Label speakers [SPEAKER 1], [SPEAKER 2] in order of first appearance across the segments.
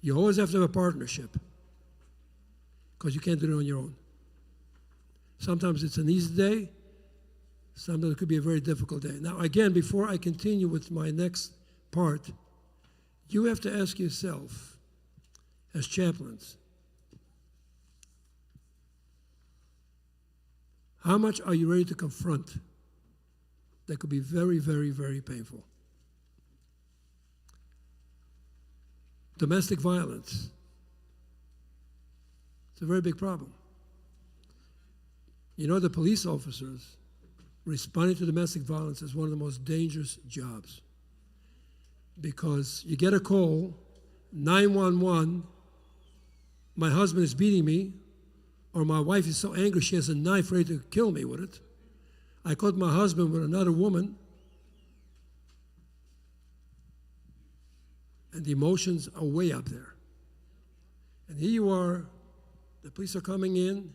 [SPEAKER 1] You always have to have a partnership because you can't do it on your own. Sometimes it's an easy day. Sometimes it could be a very difficult day. Now, again, before I continue with my next part, you have to ask yourself, as chaplains, how much are you ready to confront that could be very, very, very painful? Domestic violence. It's a very big problem. You know, the police officers responding to domestic violence is one of the most dangerous jobs because you get a call, 911, my husband is beating me, or my wife is so angry she has a knife ready to kill me with it. I caught my husband with another woman, and the emotions are way up there. And here you are, the police are coming in,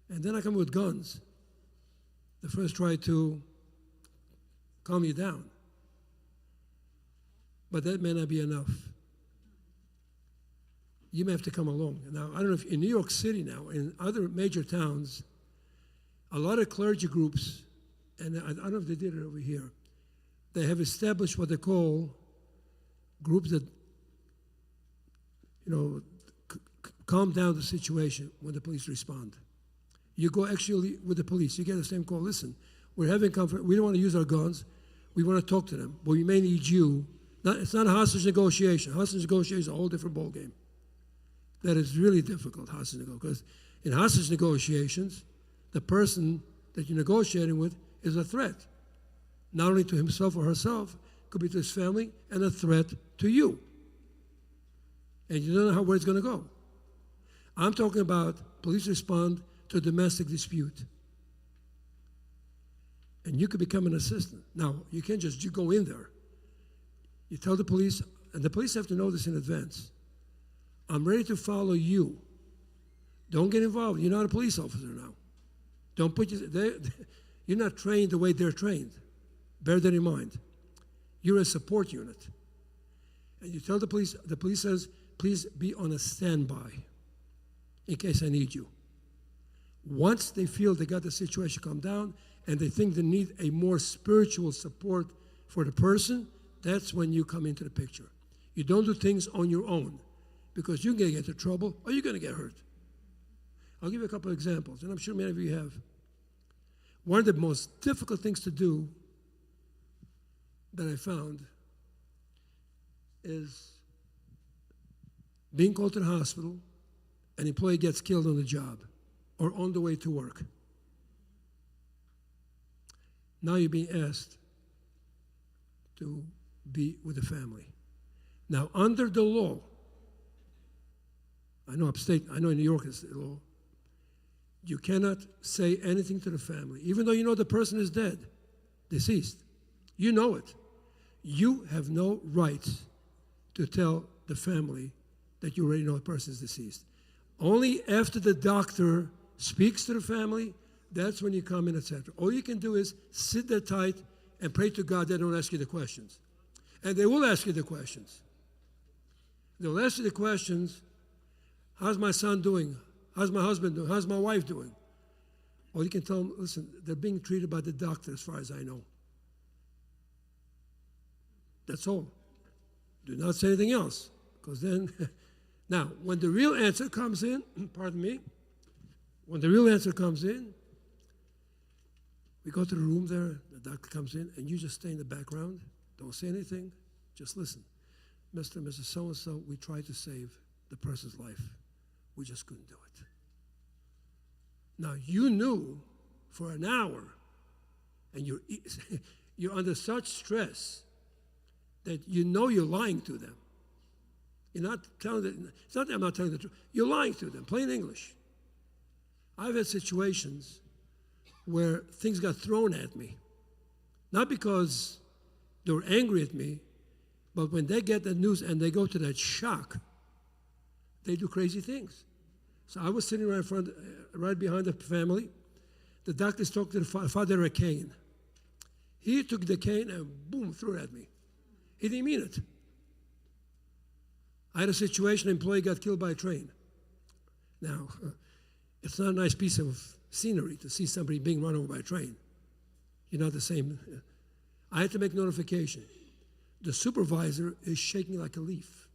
[SPEAKER 1] and then I come with guns. They first try to calm you down. But that may not be enough. You may have to come along. Now, I don't know if in New York City now, in other major towns, a lot of clergy groups, and I don't know if they did it over here, they have established what they call groups that, calm down the situation when the police respond. You go actually with the police, you get the same call, listen, we're having comfort, we don't want to use our guns, we want to talk to them, but we may need you. It's not a hostage negotiation. Hostage negotiation is a whole different ballgame. That is really difficult, hostage negotiation, because in hostage negotiations, the person that you're negotiating with is a threat, not only to himself or herself, could be to his family, and a threat to you. And you don't know where it's going to go. I'm talking about police respond to a domestic dispute. And you could become an assistant. Now, you can't just go in there. You tell the police, and the police have to know this in advance. I'm ready to follow you. Don't get involved. You're not a police officer now. Don't put you're not trained the way they're trained. Bear that in mind. You're a support unit. And you tell the police says, please be on a standby in case I need you. Once they feel they got the situation calmed down and they think they need a more spiritual support for the person, that's when you come into the picture. You don't do things on your own because you're going to get into trouble or you're going to get hurt. I'll give you a couple of examples, and I'm sure many of you have. One of the most difficult things to do that I found is being called to the hospital, an employee gets killed on the job or on the way to work. Now you're being asked to be with the family. Now, under the law, I know upstate, I know in New York it's the law, you cannot say anything to the family, even though you know the person is dead, deceased. You know it. You have no right to tell the family that you already know the person is deceased. Only after the doctor speaks to the family, that's when you come in, etc. All you can do is sit there tight and pray to God they don't ask you the questions. And they will ask you the questions. They'll ask you the questions, how's my son doing? How's my husband doing? How's my wife doing? Or you can tell them, listen, they're being treated by the doctor as far as I know. That's all. Do not say anything else, because then, now, when the real answer comes in, pardon me, when the real answer comes in, we go to the room there, the doctor comes in, and you just stay in the background. Don't say anything, just listen. Mr. and Mrs. So-and-so, we tried to save the person's life. We just couldn't do it. Now, you knew for an hour, and you're under such stress that you know you're lying to them. You're not telling them, it's not that I'm not telling the truth. You're lying to them, plain English. I've had situations where things got thrown at me. Not because they were angry at me, but when they get the news and they go to that shock, they do crazy things. So I was sitting right behind the family. The doctors talked to the father of a cane. He took the cane and boom, threw it at me. He didn't mean it. I had a situation, an employee got killed by a train. Now, it's not a nice piece of scenery to see somebody being run over by a train. You're not the same. I had to make notification. The supervisor is shaking like a leaf.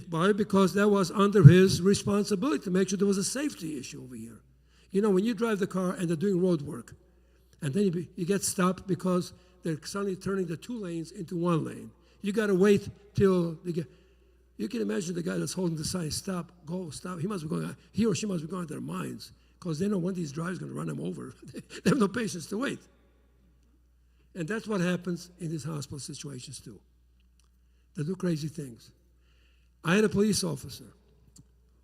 [SPEAKER 1] Why? Because that was under his responsibility to make sure there was a safety issue over here. You know, when you drive the car and they're doing road work, and then you get stopped because they're suddenly turning the 2 lanes into 1 lane. You got to wait till they get. You can imagine the guy that's holding the sign, stop, go, stop. He or she must be going to their minds because they know when these drivers are going to run them over. They have no patience to wait. And that's what happens in these hospital situations too. They do crazy things. I had a police officer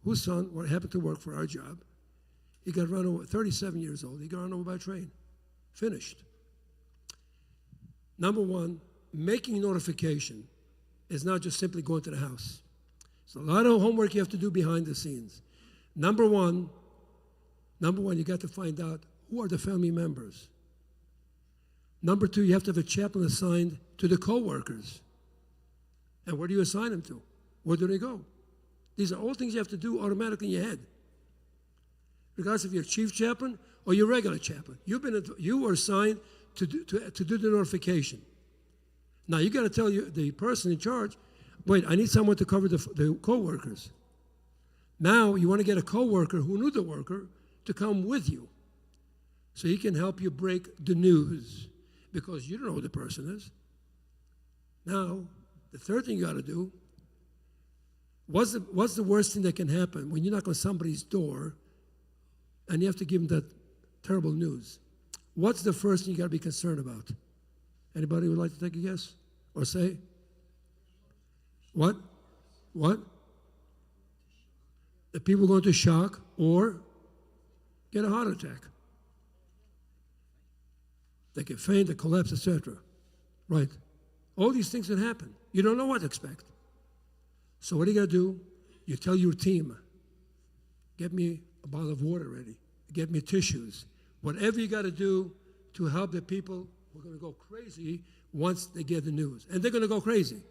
[SPEAKER 1] whose son happened to work for our job. He got run over, 37 years old. He got run over by a train. Finished. Number one, making notification is not just simply going to the house. There's a lot of homework you have to do behind the scenes. Number one, you got to find out who are the family members. Number 2, you have to have a chaplain assigned to the co-workers. And where do you assign them to? Where do they go? These are all things you have to do automatically in your head. Regardless if you're chief chaplain or your regular chaplain. You were assigned to do the notification. Now you got to tell the person in charge, wait, I need someone to cover the co-workers. Now you want to get a co-worker who knew the worker to come with you so he can help you break the news because you don't know who the person is. Now, the third thing you got to do, what's the worst thing that can happen when you knock on somebody's door and you have to give them that terrible news? What's the first thing you got to be concerned about? Anybody would like to take a guess or say? What? The people go into shock or get a heart attack. They can faint, they collapse, etc. Right. All these things can happen. You don't know what to expect. So what do you got to do? You tell your team, get me a bottle of water ready. Get me tissues. Whatever you got to do to help the people who are going to go crazy once they get the news. And they're going to go crazy.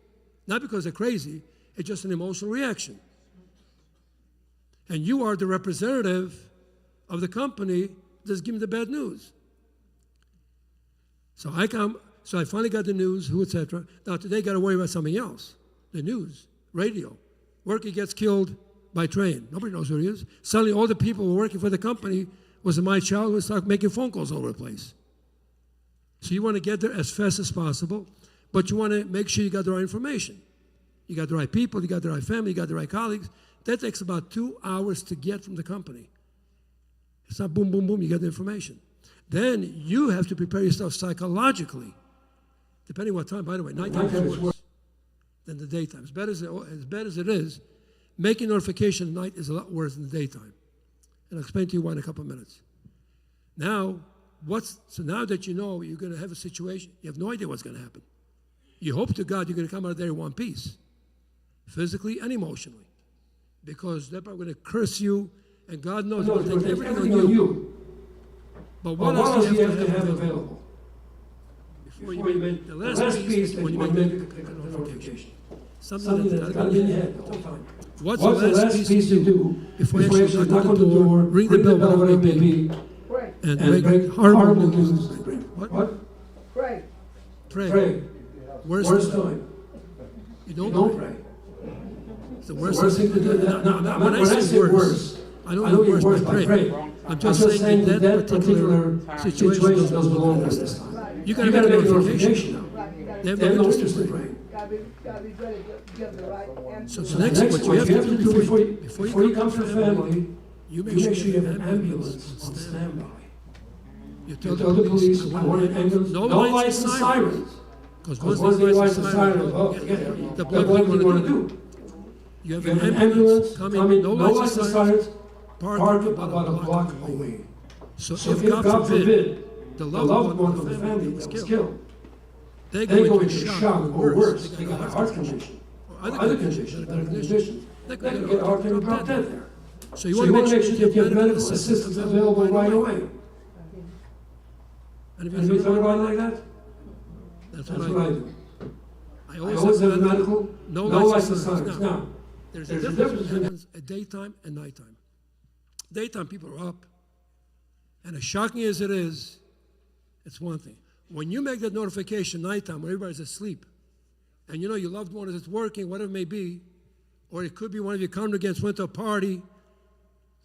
[SPEAKER 1] Not because they're crazy, it's just an emotional reaction. And you are the representative of the company that's giving the bad news. So I finally got the news, who, etc. Now today got to worry about something else. The news, radio. Worker gets killed by train. Nobody knows who he is. Suddenly all the people who were working for the company was my child who started making phone calls all over the place. So you want to get there as fast as possible, but you want to make sure you got the right information. You got the right people, you got the right family, you got the right colleagues. That takes about 2 hours to get from the company. It's not boom, boom, boom, you get the information. Then you have to prepare yourself psychologically, depending what time, by the way, nighttime is worse than the daytime. As bad as it is, making notification at night is a lot worse than the daytime. And I'll explain to you why in a couple of minutes. Now, so now that you know you're going to have a situation, you have no idea what's going to happen. You hope to God you're going to come out of there in one piece, physically and emotionally, because they're probably going to curse you, and God knows they're going to take everything on you. But what else do you have to have available? Before you make the last piece, when you make the notification. Something that's got to be in your head the whole time. What's the last piece you do before you actually knock on the door, ring the bell, whatever it may be, and break horrible news? What? Pray. Worst time. You don't pray. It's the worst thing to do. Now, when I say worse, I don't mean worse by pray. I'm just saying that particular situation doesn't belong to this time. You got to make a notification now. They have no interest in praying. So the next thing, what you have to do before you come to the family, you make sure you have an ambulance on standby. You tell the police, I want an ambulance, no lights and sirens. Because once they lights and sirens, the blood what you want to do. You have an ambulance coming, no lights and sirens, parked about a block away. So if God forbid, the loved one of the family was killed, they go into shock or worse. They got a heart condition or other conditions. They can get heart and drop dead there. So you want to make sure you have medical assistance available right away. And if you thought about it like that, that's what I do. I
[SPEAKER 2] always have a medical,
[SPEAKER 1] no
[SPEAKER 2] no
[SPEAKER 1] lights and
[SPEAKER 2] license
[SPEAKER 1] sirens.
[SPEAKER 2] sirens.
[SPEAKER 1] Now,
[SPEAKER 2] Now,
[SPEAKER 1] there's
[SPEAKER 2] there's
[SPEAKER 1] a
[SPEAKER 2] a
[SPEAKER 1] difference
[SPEAKER 2] difference
[SPEAKER 1] between at daytime and nighttime. Daytime, people are up. And as shocking as it is, it's one thing. When you make that notification nighttime when everybody's asleep, and you know your loved one is working, whatever it may be, or it could be one of your congregants went to a party,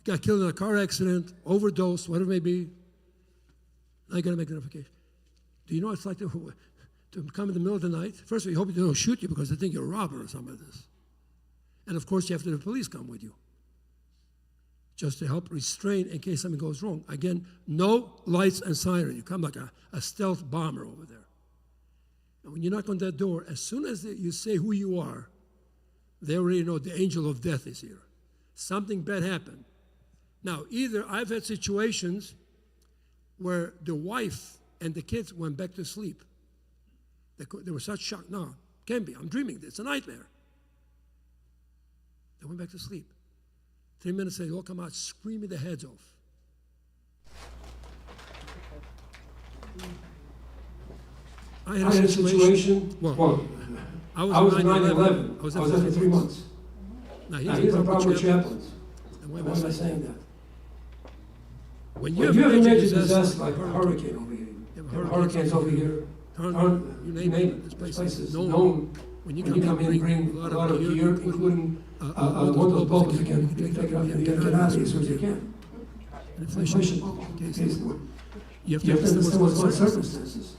[SPEAKER 1] got killed in a car accident, overdose, whatever it may be, now you got to make the notification. Do you know what it's like to come in the middle of the night? First of all, you hope they don't shoot you because they think you're a robber or something like this. And of course, you have to have the police come with you, just to help restrain in case something goes wrong. Again, no lights and siren. You come like a stealth bomber over there. And when you knock on that door, as soon as you say who you are, they already know the angel of death is here. Something bad happened. Now, either I've had situations where the wife and the kids went back to sleep. They were such shocked. No, can't be. I'm dreaming. It's a nightmare. They went back to sleep. 3 minutes later, they all come out screaming their heads off. I had a situation. Well, I was in 9/11. I was there for 3 months. Now, here's the problem with chaplains. And why am I saying that? When you have a major disaster like a hurricane over here, hurricanes over here, you name it, this place is known. When you come in, bring a lot of gear, including one of those bubbles you can take it out and get out of here as soon as you can. Inflation bubble. You have to understand what's the circumstances.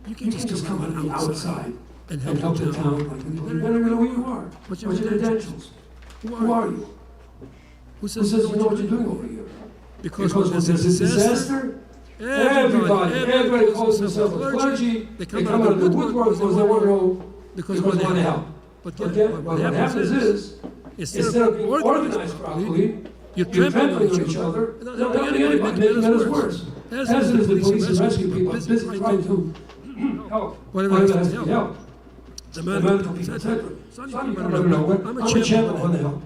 [SPEAKER 1] You can't just come on the outside and help the town. You better know who you are. What's your credentials? Who are you? Who says you know what you're doing over here? Because when there's a disaster, everybody calls themselves a clergy. They come out of the woodwork because they want to know, because they want to help. But what happens is, instead of being organized properly, you're trampling on each other, and making matters worse. As is the police and rescue people, busy trying to help whatever has to help. The medical people, etc. I'm a champion of the help.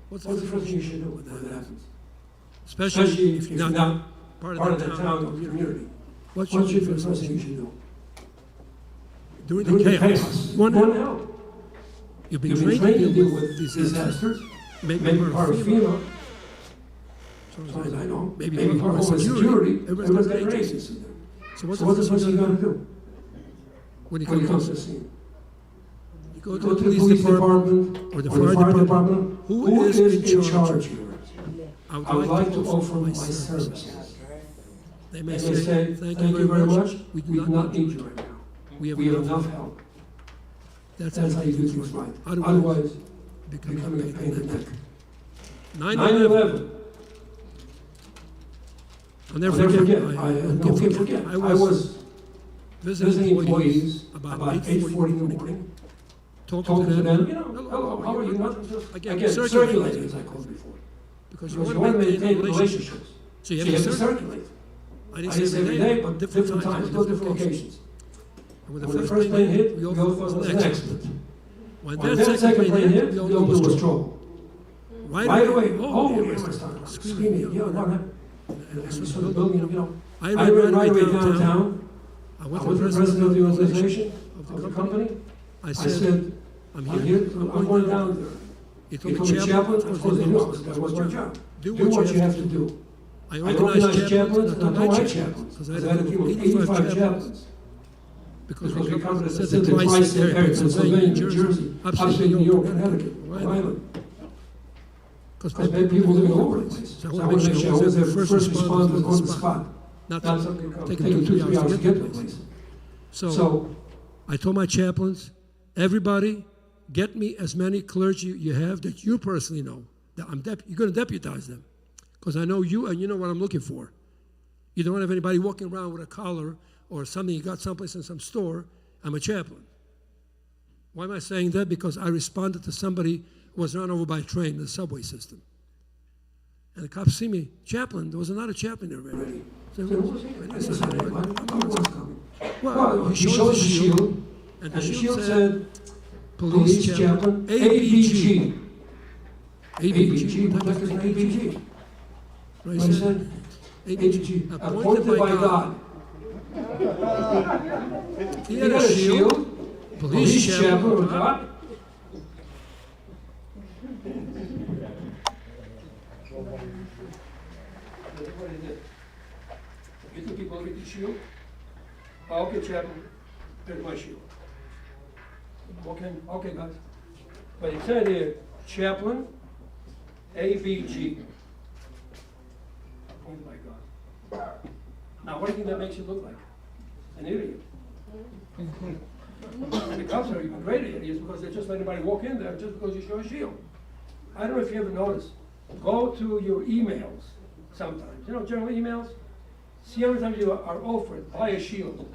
[SPEAKER 1] What's the first thing you should do when that happens? Especially if you're not part of the town or community. What should be the first thing you should do? During the chaos, one help. You've been trained to deal with disasters. Maybe part of FEMA. As far as I know. Maybe part of Homeland Security. Everybody's got their agencies in there. So what's the first thing you got to do when you come to the scene? You go to the police department or the fire department. Who is in charge here? I would like to offer my services. They may say, thank you very much. We do not need you right now. We have enough help. That's how you do things right. Otherwise, becoming a pain in the neck. 9/11. I'll never forget. I was visiting employees about 8:40 in the morning. Talking to them. Hello, how are you? Again, circulating, as I called before. Because you want to maintain relationships. So you have to circulate. I didn't say every day, but different times, different occasions. And when the first plane hit, we all thought it was an accident. When that second plane hit, we all knew it was trouble. Right away, everybody started screaming, what happened? And we saw the building, I ran right away downtown. I went to the president of the organization, of the company. I said, I'm here, I'm going down there. He told me, chaplain, of course he knows, that was my job. Do what you have to do. I organized chaplains, not my chaplains, because I had a team of 85 chaplains. Because we covered the tri-state area, Pennsylvania, New Jersey, upstate New York, Connecticut, Rhode Island. Because people living all over the place. So I want to make sure I was their first responders on the spot. Not taking 2-3 hours to get to the place. So I told my chaplains, everybody, get me as many clergy you have that you personally know. That you're going to deputize them. Because I know you and you know what I'm looking for. You don't want to have anybody walking around with a collar or something you got someplace in some store. I'm a chaplain. Why am I saying that? Because I responded to somebody who was run over by a train in the subway system. And the cops see me, chaplain. There was another chaplain there already. Well, he showed us the shield, and the shield said, Police Chaplain, ABG. ABG, what the heck is an ABG? Right, he said, ABG, appointed by God. He had a shield, police chaplain on top. What is it? You think people look at the shield? Oh, okay, chaplain, here's my shield. Okay, guys. But it said here, chaplain, ABG. Oh my God. Now, what do you think that makes you look like? An idiot. And the cops are even greater idiots because they just let anybody walk in there just because you show a shield. I don't know if you ever noticed. Go to your emails sometimes. You know, general emails. See how many times you are offered, buy a shield.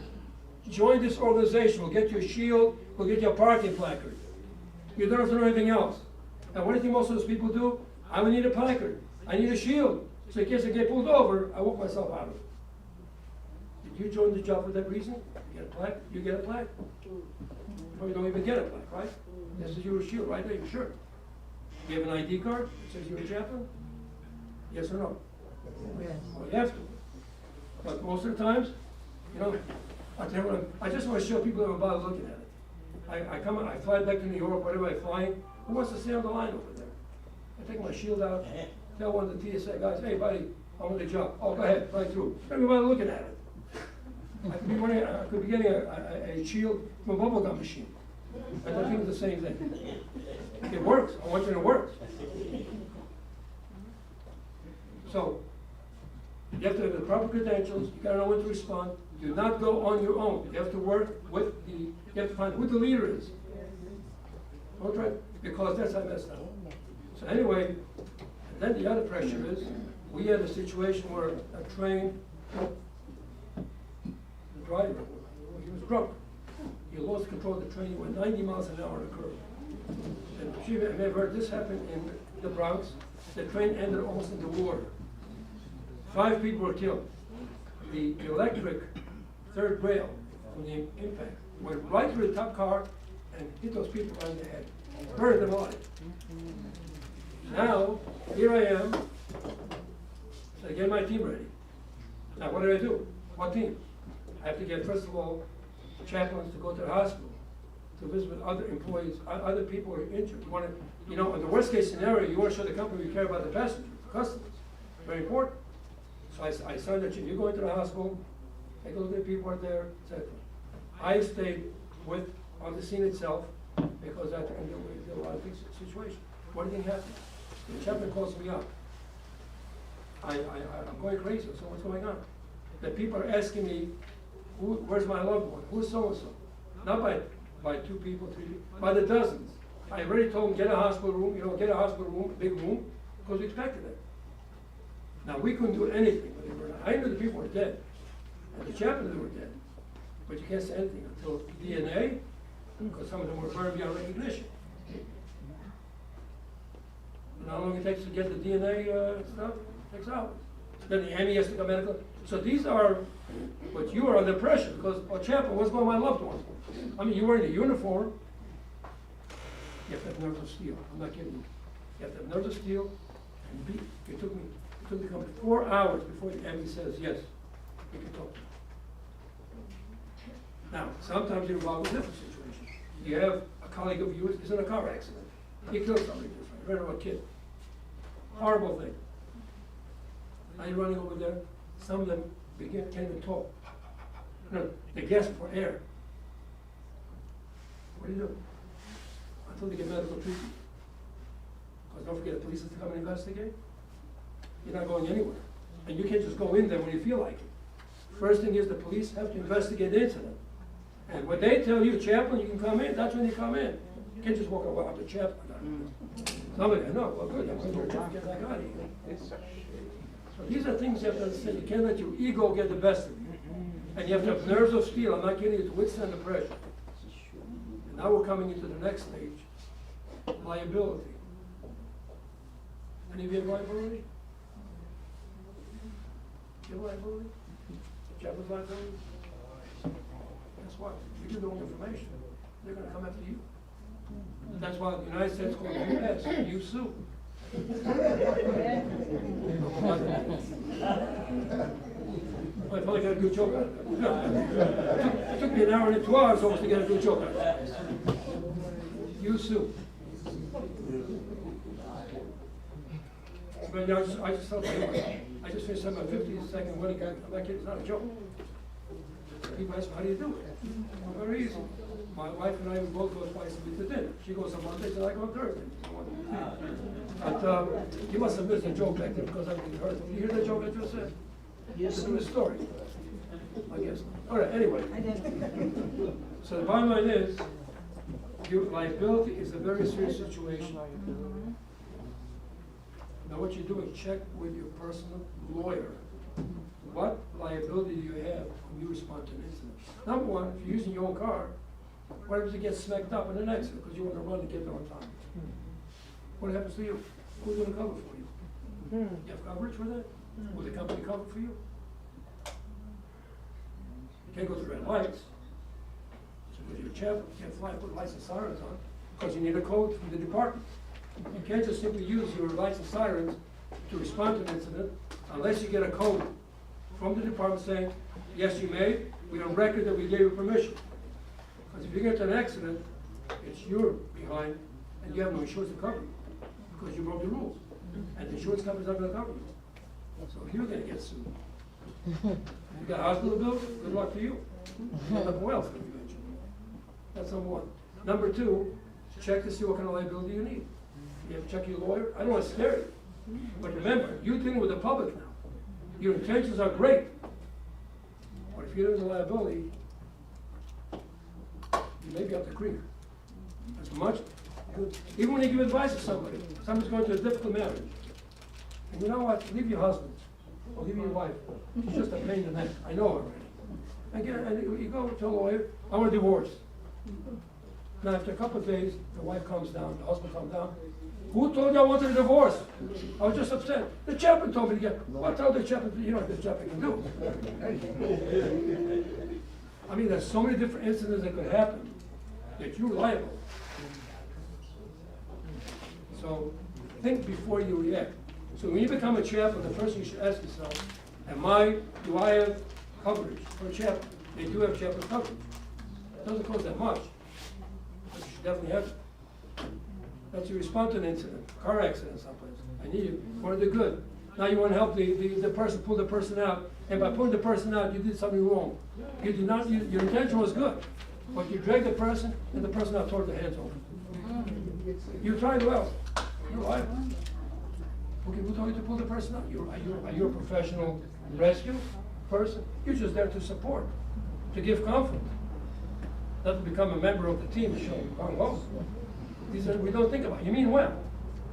[SPEAKER 1] Join this organization, we'll get you a shield, we'll get you a parking placard. You don't have to know anything else. And what do you think most of those people do? I would need a placard, I need a shield. So in case I get pulled over, I walk myself out of it. Did you join the job for that reason? You get a plaque? You get a plaque? You probably don't even get a plaque, right? This is your shield right there, you sure? You have an ID card that says you're a chaplain? Yes or no?
[SPEAKER 2] Yes.
[SPEAKER 1] Well, you have to. But most of the times, you know, I just want to show people that are about looking at it. I fly back to New York, whatever I fly. Who wants to stay on the line over there? I take my shield out, tell one of the TSA guys, hey buddy, I'm on the job. Oh, go ahead, right through. Everybody looking at it. I could be getting a shield from a bubblegum machine. And I think it's the same thing. It works. I want you to work. So, you have to have the proper credentials. You gotta know when to respond. Do not go on your own. You have to work with you have to find who the leader is. Don't try, because that's how I messed up. So anyway, then the other pressure is, we had a situation where a train, the driver, he was drunk. He lost control of the train, he went 90 miles an hour on a curve. And you may have heard this happened in the Bronx. The train ended almost in the water. 5 people were killed. The electric third rail from the impact went right through the top car and hit those people right in the head. Burned them alive. Now, here I am, so I get my team ready. Now, what do? What team? I have to get, first of all, chaplains to go to the hospital, to visit with other employees, other people who are injured. You want to, you know, in the worst case scenario, you want to show the company you care about the passengers, the customers. Very important. So I signed that you're going to the hospital, take a look at the people out there, etc. I stayed on the scene itself because I think there were a lot of big situations. What do you think happened? The chaplain calls me up. I'm going crazy, so what's going on? The people are asking me, where's my loved one? Who's so-and-so? Not by 2 people, 3 people, by the dozens. I already told them, get a hospital room, get a hospital room, a big room, because we expected it. Now, we couldn't do anything, believe it or not. I knew the people were dead, and the chaplains were dead. But you can't say anything until DNA, because some of them were burned beyond recognition. And how long it takes to get the DNA stuff? It takes hours. Then the ME has to come medical. So these are, but you are under pressure, because, chaplain, what's going on with my loved one? I mean, you're wearing a uniform. You have to have nerves of steel. I'm not kidding you. You have to have nerves of steel and it took me come 4 hours before the ME says, yes, you can talk to me. Now, sometimes you're involved in different situations. You have a colleague of yours is in a car accident. He killed somebody, just right, a kid. Horrible thing. Now you're running over there. Some of them can't even talk. No, they gasp for air. What do you do? Until they get medical treatment. Because don't forget, the police have to come and investigate. You're not going anywhere. And you can't just go in there when you feel like it. First thing is the police have to investigate the incident. And when they tell you, chaplain, you can come in, that's when you come in. You can't just walk away after chaplain. Somebody, no, well good, I'm going to get that out of here. So these are things you have to understand. You can't let your ego get the best of you. And you have to have nerves of steel, I'm not kidding you, to withstand the pressure. And now we're coming into the next stage, liability. Any of you have liability? You have liability? Chaplain's liability? Guess what? You give the wrong information, they're going to come after you. That's why the United States called US, you sue. I finally got a good joke out of it. It took me an hour and 2 hours almost to get a good joke out of it. You sue. But I just felt like, I just finished my 50-second wedding. I'm like, it's not a joke. People ask me, how do you do it? Very easy. My wife and I, we both go twice a week to dinner. She goes on Mondays and I go on Thursdays. But you must have missed a joke back there because I didn't heard. Did you hear the joke I just said? Yes. It's a story. I guess. All right, anyway. So the bottom line is, your liability is a very serious situation. Now what you're doing, check with your personal lawyer. What liability do you have when you respond to an incident? Number one, if you're using your own car, what happens if you get smacked up in an accident because you want to run to get there on time? What happens to you? Who's going to cover for you? You have coverage for that? Will the company cover for you? You can't go through red lights. So with your chaplain, you can't fly with lights and sirens on because you need a code from the department. You can't just simply use your lights and sirens to respond to an incident unless you get a code from the department saying, yes, you may, we have record that we gave you permission. Because if you get into an accident, it's your behind, and you have no insurance to cover you, because you broke the rules. And the insurance company's not gonna cover you. So you're gonna get sued. You got hospital bills, good luck to you. You end up in welfare eventually. That's number one. Number two, check to see what kind of liability you need. You have to check your lawyer. I don't want to scare you. But remember, you're dealing with the public now. Your intentions are great. But if you're in the liability, you may be up the creek. As much good. Even when you give advice to somebody, somebody's going through a difficult marriage. And you know what? Leave your husband. Or leave your wife. She's just a pain in the neck. I know already. And you go to a lawyer, I want a divorce. Now after a couple of days, the wife comes down, the husband comes down. Who told you I wanted a divorce? I was just upset. The chaplain told me to get. Well, tell the chaplain, you know what the chaplain can do. I mean, there's so many different incidents that could happen that you're liable. So think before you react. So when you become a chaplain, the first thing you should ask yourself, do I have coverage for a chaplain? They do have chaplain coverage. It doesn't cost that much, but you should definitely have it. That's you respond to an incident, car accident someplace. I need you for the good. Now you want to help the person pull the person out, and by pulling the person out, you did something wrong. You did not. Your intention was good, but you dragged the person, and the person now tore their hands off. You tried well. You're liable. Okay, who told you to pull the person out? Are you a professional rescue person? You're just there to support, to give comfort, not to become a member of the team to show you gone well. These are we don't think about. You mean well.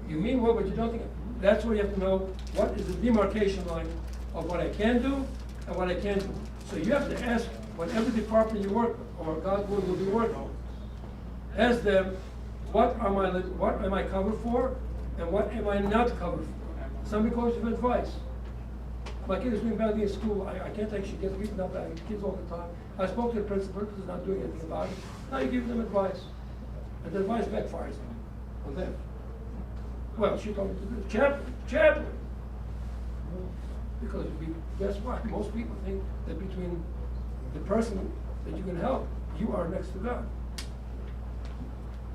[SPEAKER 1] You mean well, but you don't think about. That's where you have to know what is the demarcation line of what I can do and what I can't do. So you have to ask whatever department you work with, or God will be working on. Ask them, what am I covered for, and what am I not covered for? Somebody calls you for advice. My kid is doing badly in school. I can't take, she gets beaten up by kids all the time. I spoke to the principal, who's not doing anything about it. Now you give them advice. And the advice backfires on them. Well, she told me to do it. Chaplain. Because guess what? Most people think that between the person that you can help, you are next to God.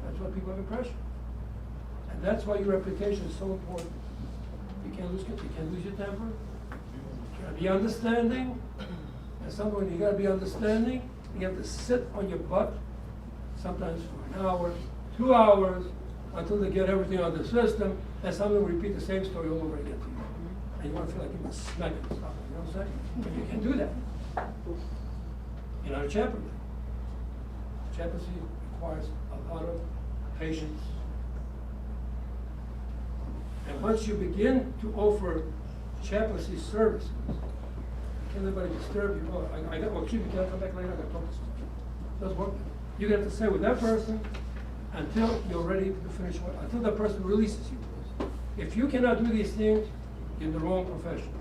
[SPEAKER 1] That's what people have impression. And that's why your reputation is so important. You can't lose your temper. You gotta be understanding. And sometimes you gotta be understanding, you have to sit on your butt, sometimes for an hour, 2 hours, until they get everything on the system, and someone will repeat the same story all over again to you. And you want to feel like you must smack it and stuff, you know what I'm saying? But you can't do that. You're not a chaplain. Chaplaincy requires a lot of patience. And once you begin to offer chaplaincy services, can't anybody disturb you? Oh, excuse me, can I come back later? I got to talk to somebody. Doesn't work. You have to stay with that person until you're ready to finish, until that person releases you. If you cannot do these things, you're in the wrong profession.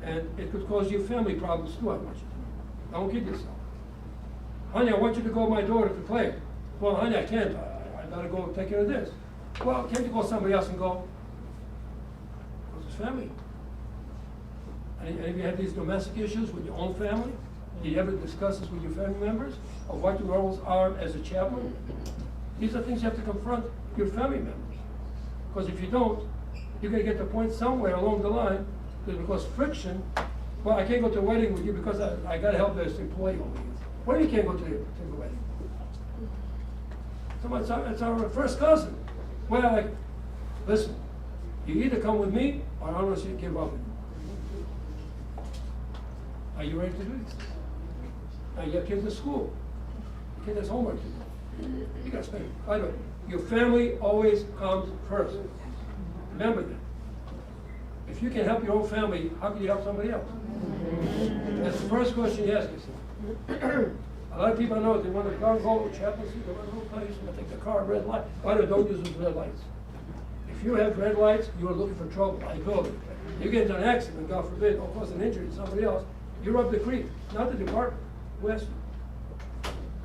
[SPEAKER 1] And it could cause you family problems too, I want you to know. Don't kid yourself. Honey, I want you to go with my daughter to play. Well, honey, I can't. I gotta go take care of this. Well, can't you call somebody else and go? Because it's family. And if you have these domestic issues with your own family, do you ever discuss this with your family members, of what your roles are as a chaplain? These are things you have to confront your family members. Because if you don't, you're gonna get to a point somewhere along the line, because friction, well, I can't go to a wedding with you because I gotta help this employee over here. What if you can't go to the wedding? It's our first cousin. Well, like, listen, you either come with me or I don't see you give up. Are you ready to do this? Now you have kids in school. The kid has homework to do. You gotta spend. By the way, your family always comes first. Remember that. If you can help your own family, how can you help somebody else? That's the first question you ask yourself. A lot of people I know, they want to go chaplaincy, they want to go place, and they take the car, red light. By the way, don't use those red lights. If you have red lights, you are looking for trouble, liability. You get into an accident, God forbid, or cause an injury to somebody else, you're up the creek, not the department. West.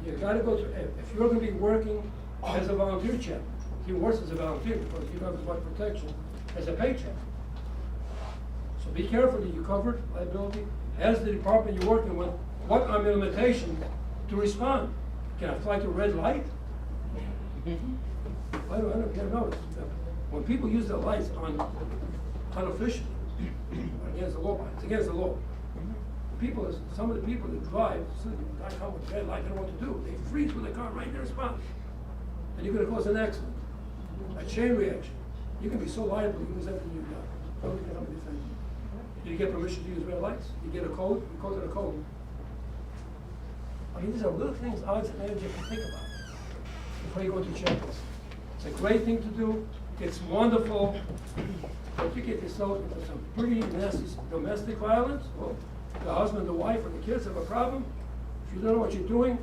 [SPEAKER 1] You gotta go through, if you're gonna be working as a volunteer chaplain, he works as a volunteer because you don't have as much protection as a paid chaplain. So be careful that you cover liability. As the department you're working with, what are the limitations to respond? Can I fly to a red light? I don't know. When people use their lights unofficially, against the law, it's against the law. Some of the people that drive, I come with a red light, they don't know what to do. They freeze with the car right in their spot. And you're gonna cause an accident, a chain reaction. You can be so liable, you lose everything you've got. Nobody can help you defend you. You get permission to use red lights, you get a code, you go to the code. I mean, these are little things, odds and ends you have to think about before you go to chapels. It's a great thing to do, it's wonderful. But you get yourself into some pretty nasty domestic violence, well, the husband, the wife, or the kids have a problem. If you don't know what you're doing,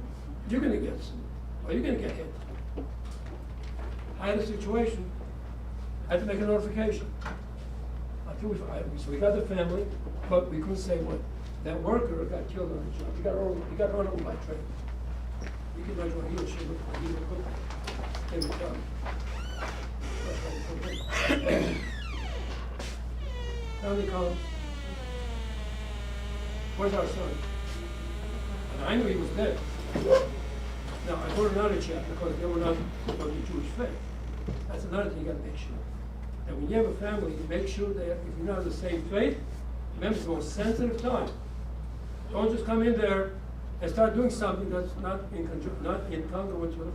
[SPEAKER 1] you're gonna get sued, or you're gonna get hit. I had a situation, I had to make a notification. So we got the family, but we couldn't say what. That worker got killed on the job. He got run over by a train. You can imagine what he or she looked like. He would cook. They would tell me. Family comes. Where's our son? And I knew he was dead. Now, I put another check because they were not of the Jewish faith. That's another thing you gotta make sure. And when you have a family, make sure that if you're not of the same faith, remember it's the most sensitive time. Don't just come in there and start doing something that's not incongruent with them,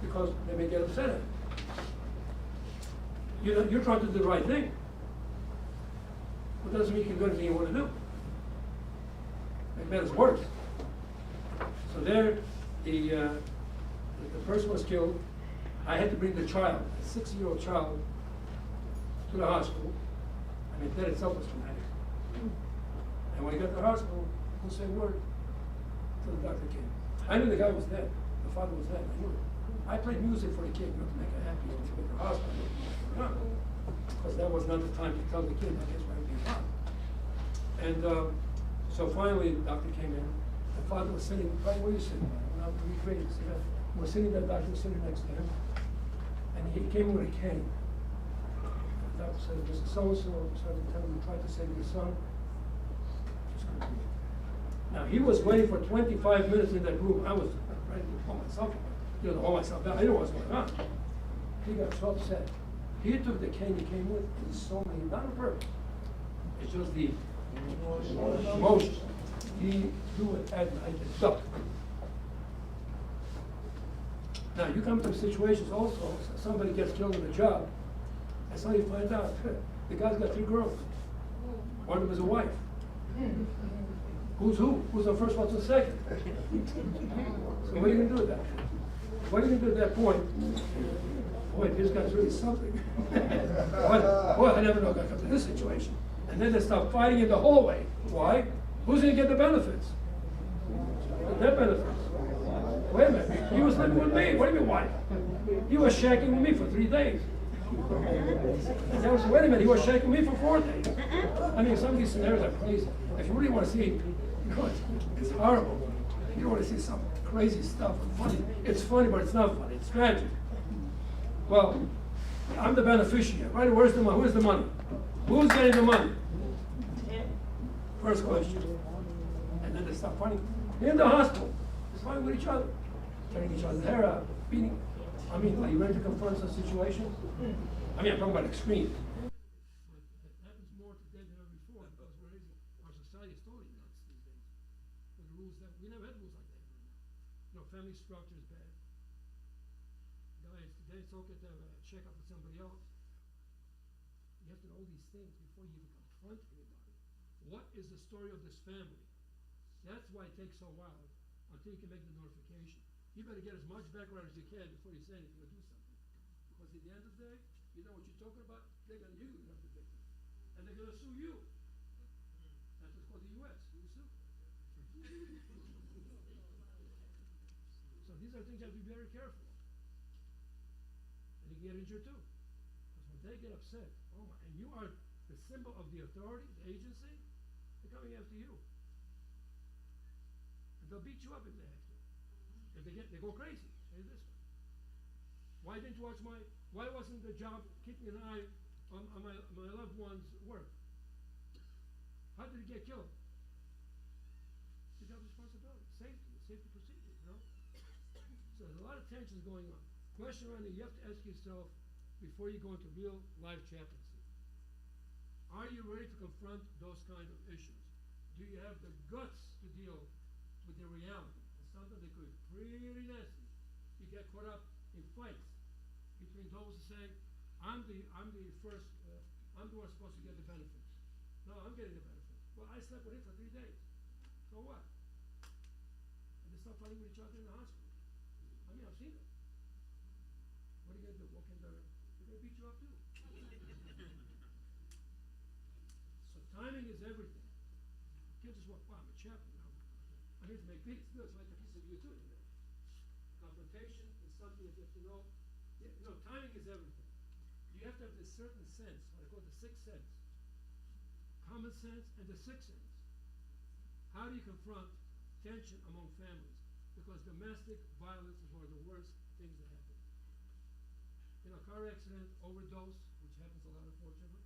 [SPEAKER 1] because they may get upset at you. You're trying to do the right thing. But that doesn't mean you can do anything you want to do. Make matters worse. So there, the person was killed. I had to bring the child, a 6-year-old child, to the hospital. I mean, that itself was traumatic. And when he got to the hospital, he didn't say a word until the doctor came. I knew the guy was dead. The father was dead. I knew it. I played music for the kid, not to make her happy, to make her hospital. Because that was not the time to tell the kid, I guess, where he'd be found. And so finally, the doctor came in. The father was sitting right where you sitting. When I was recreating, we're sitting there, the doctor was sitting next to him. And he came with a cane. The doctor said, Mr. So-and-so, started to tell him, we tried to save your son. Just couldn't do it. Now, he was waiting for 25 minutes in that room. I was ready to pull myself up. To hold myself down. I didn't know what was going on. He got so upset. He took the cane he came with, and so many, not on purpose. It's just the emotion. He threw it at night and ducked. Now, you come to situations also, somebody gets killed in a job, and suddenly you find out, the guy's got 3 girls. One of them is a wife. Who's who? Who's the first, what's the second? So what are you going to do with that? What are you going to do at that point? Boy, this guy's really something. Boy, I never know I got to this situation. And then they start fighting in the hallway. Why? Who's going to get the benefits? The benefits. Wait a minute. He was living with me. What do you mean, why? He was shacking with me for 3 days. And I was, wait a minute, he was shaking me for 4 days. I mean, some of these scenarios are crazy. If you really want to see, it's horrible. You don't want to see some crazy stuff. Funny. It's funny, but it's not funny. It's tragic. Well, I'm the beneficiary, right? Where's the money? Where's the money? Who's getting the money? First question. And then they start fighting. In the hospital, they're fighting with each other, tearing each other's hair out, beating. I mean, are you ready to confront such situation? I mean, I'm talking about extreme. It happens more today than ever before because our society is totally nuts these days. With the rules that we never had rules like that now. You know, family structure is bad. Guys, today it's okay to have a checkup with somebody else. You have to know all these things before you even confront anybody. What is the story of this family? That's why it takes so a while until you can make the notification. You better get as much background as you can before you say anything or do something. Because at the end of the day, you know what you're talking about, you're going to have the victim. And they're going to sue you. That's what's called the U.S. You sue. So these are things you have to be very careful of. And you get injured too. Because when they get upset, oh my, and you are the symbol of the authority, the agency, they're coming after you. And they'll beat you up if they have to. If they go crazy. Say this one. Why didn't you watch why wasn't the job keeping an eye on my loved one's work? How did he get killed? It's your job responsibility. Safety procedure, you know? So there's a lot of tensions going on. Question around here, you have to ask yourself before you go into real life chaplaincy. Are you ready to confront those kind of issues? Do you have the guts to deal with the reality? And sometimes they could be pretty nasty. You get caught up in fights between those who say, I'm the one supposed to get the benefits. No, I'm getting the benefits. Well, I slept with him for 3 days. So what? And they start fighting with each other in the hospital. I mean, I've seen it. What are you going to do? They're going to beat you up too. So timing is everything. You can't just walk, wow, I'm a chaplain now. I'm here to make peace. No, it's like a piece of you too. Confrontation is something that you have to know. You know, timing is everything. You have to have this certain sense, what I call the sixth sense. Common sense and the sixth sense. How do you confront tension among families? Because domestic violence is one of the worst things that happen. You know, car accident, overdose, which happens a lot unfortunately.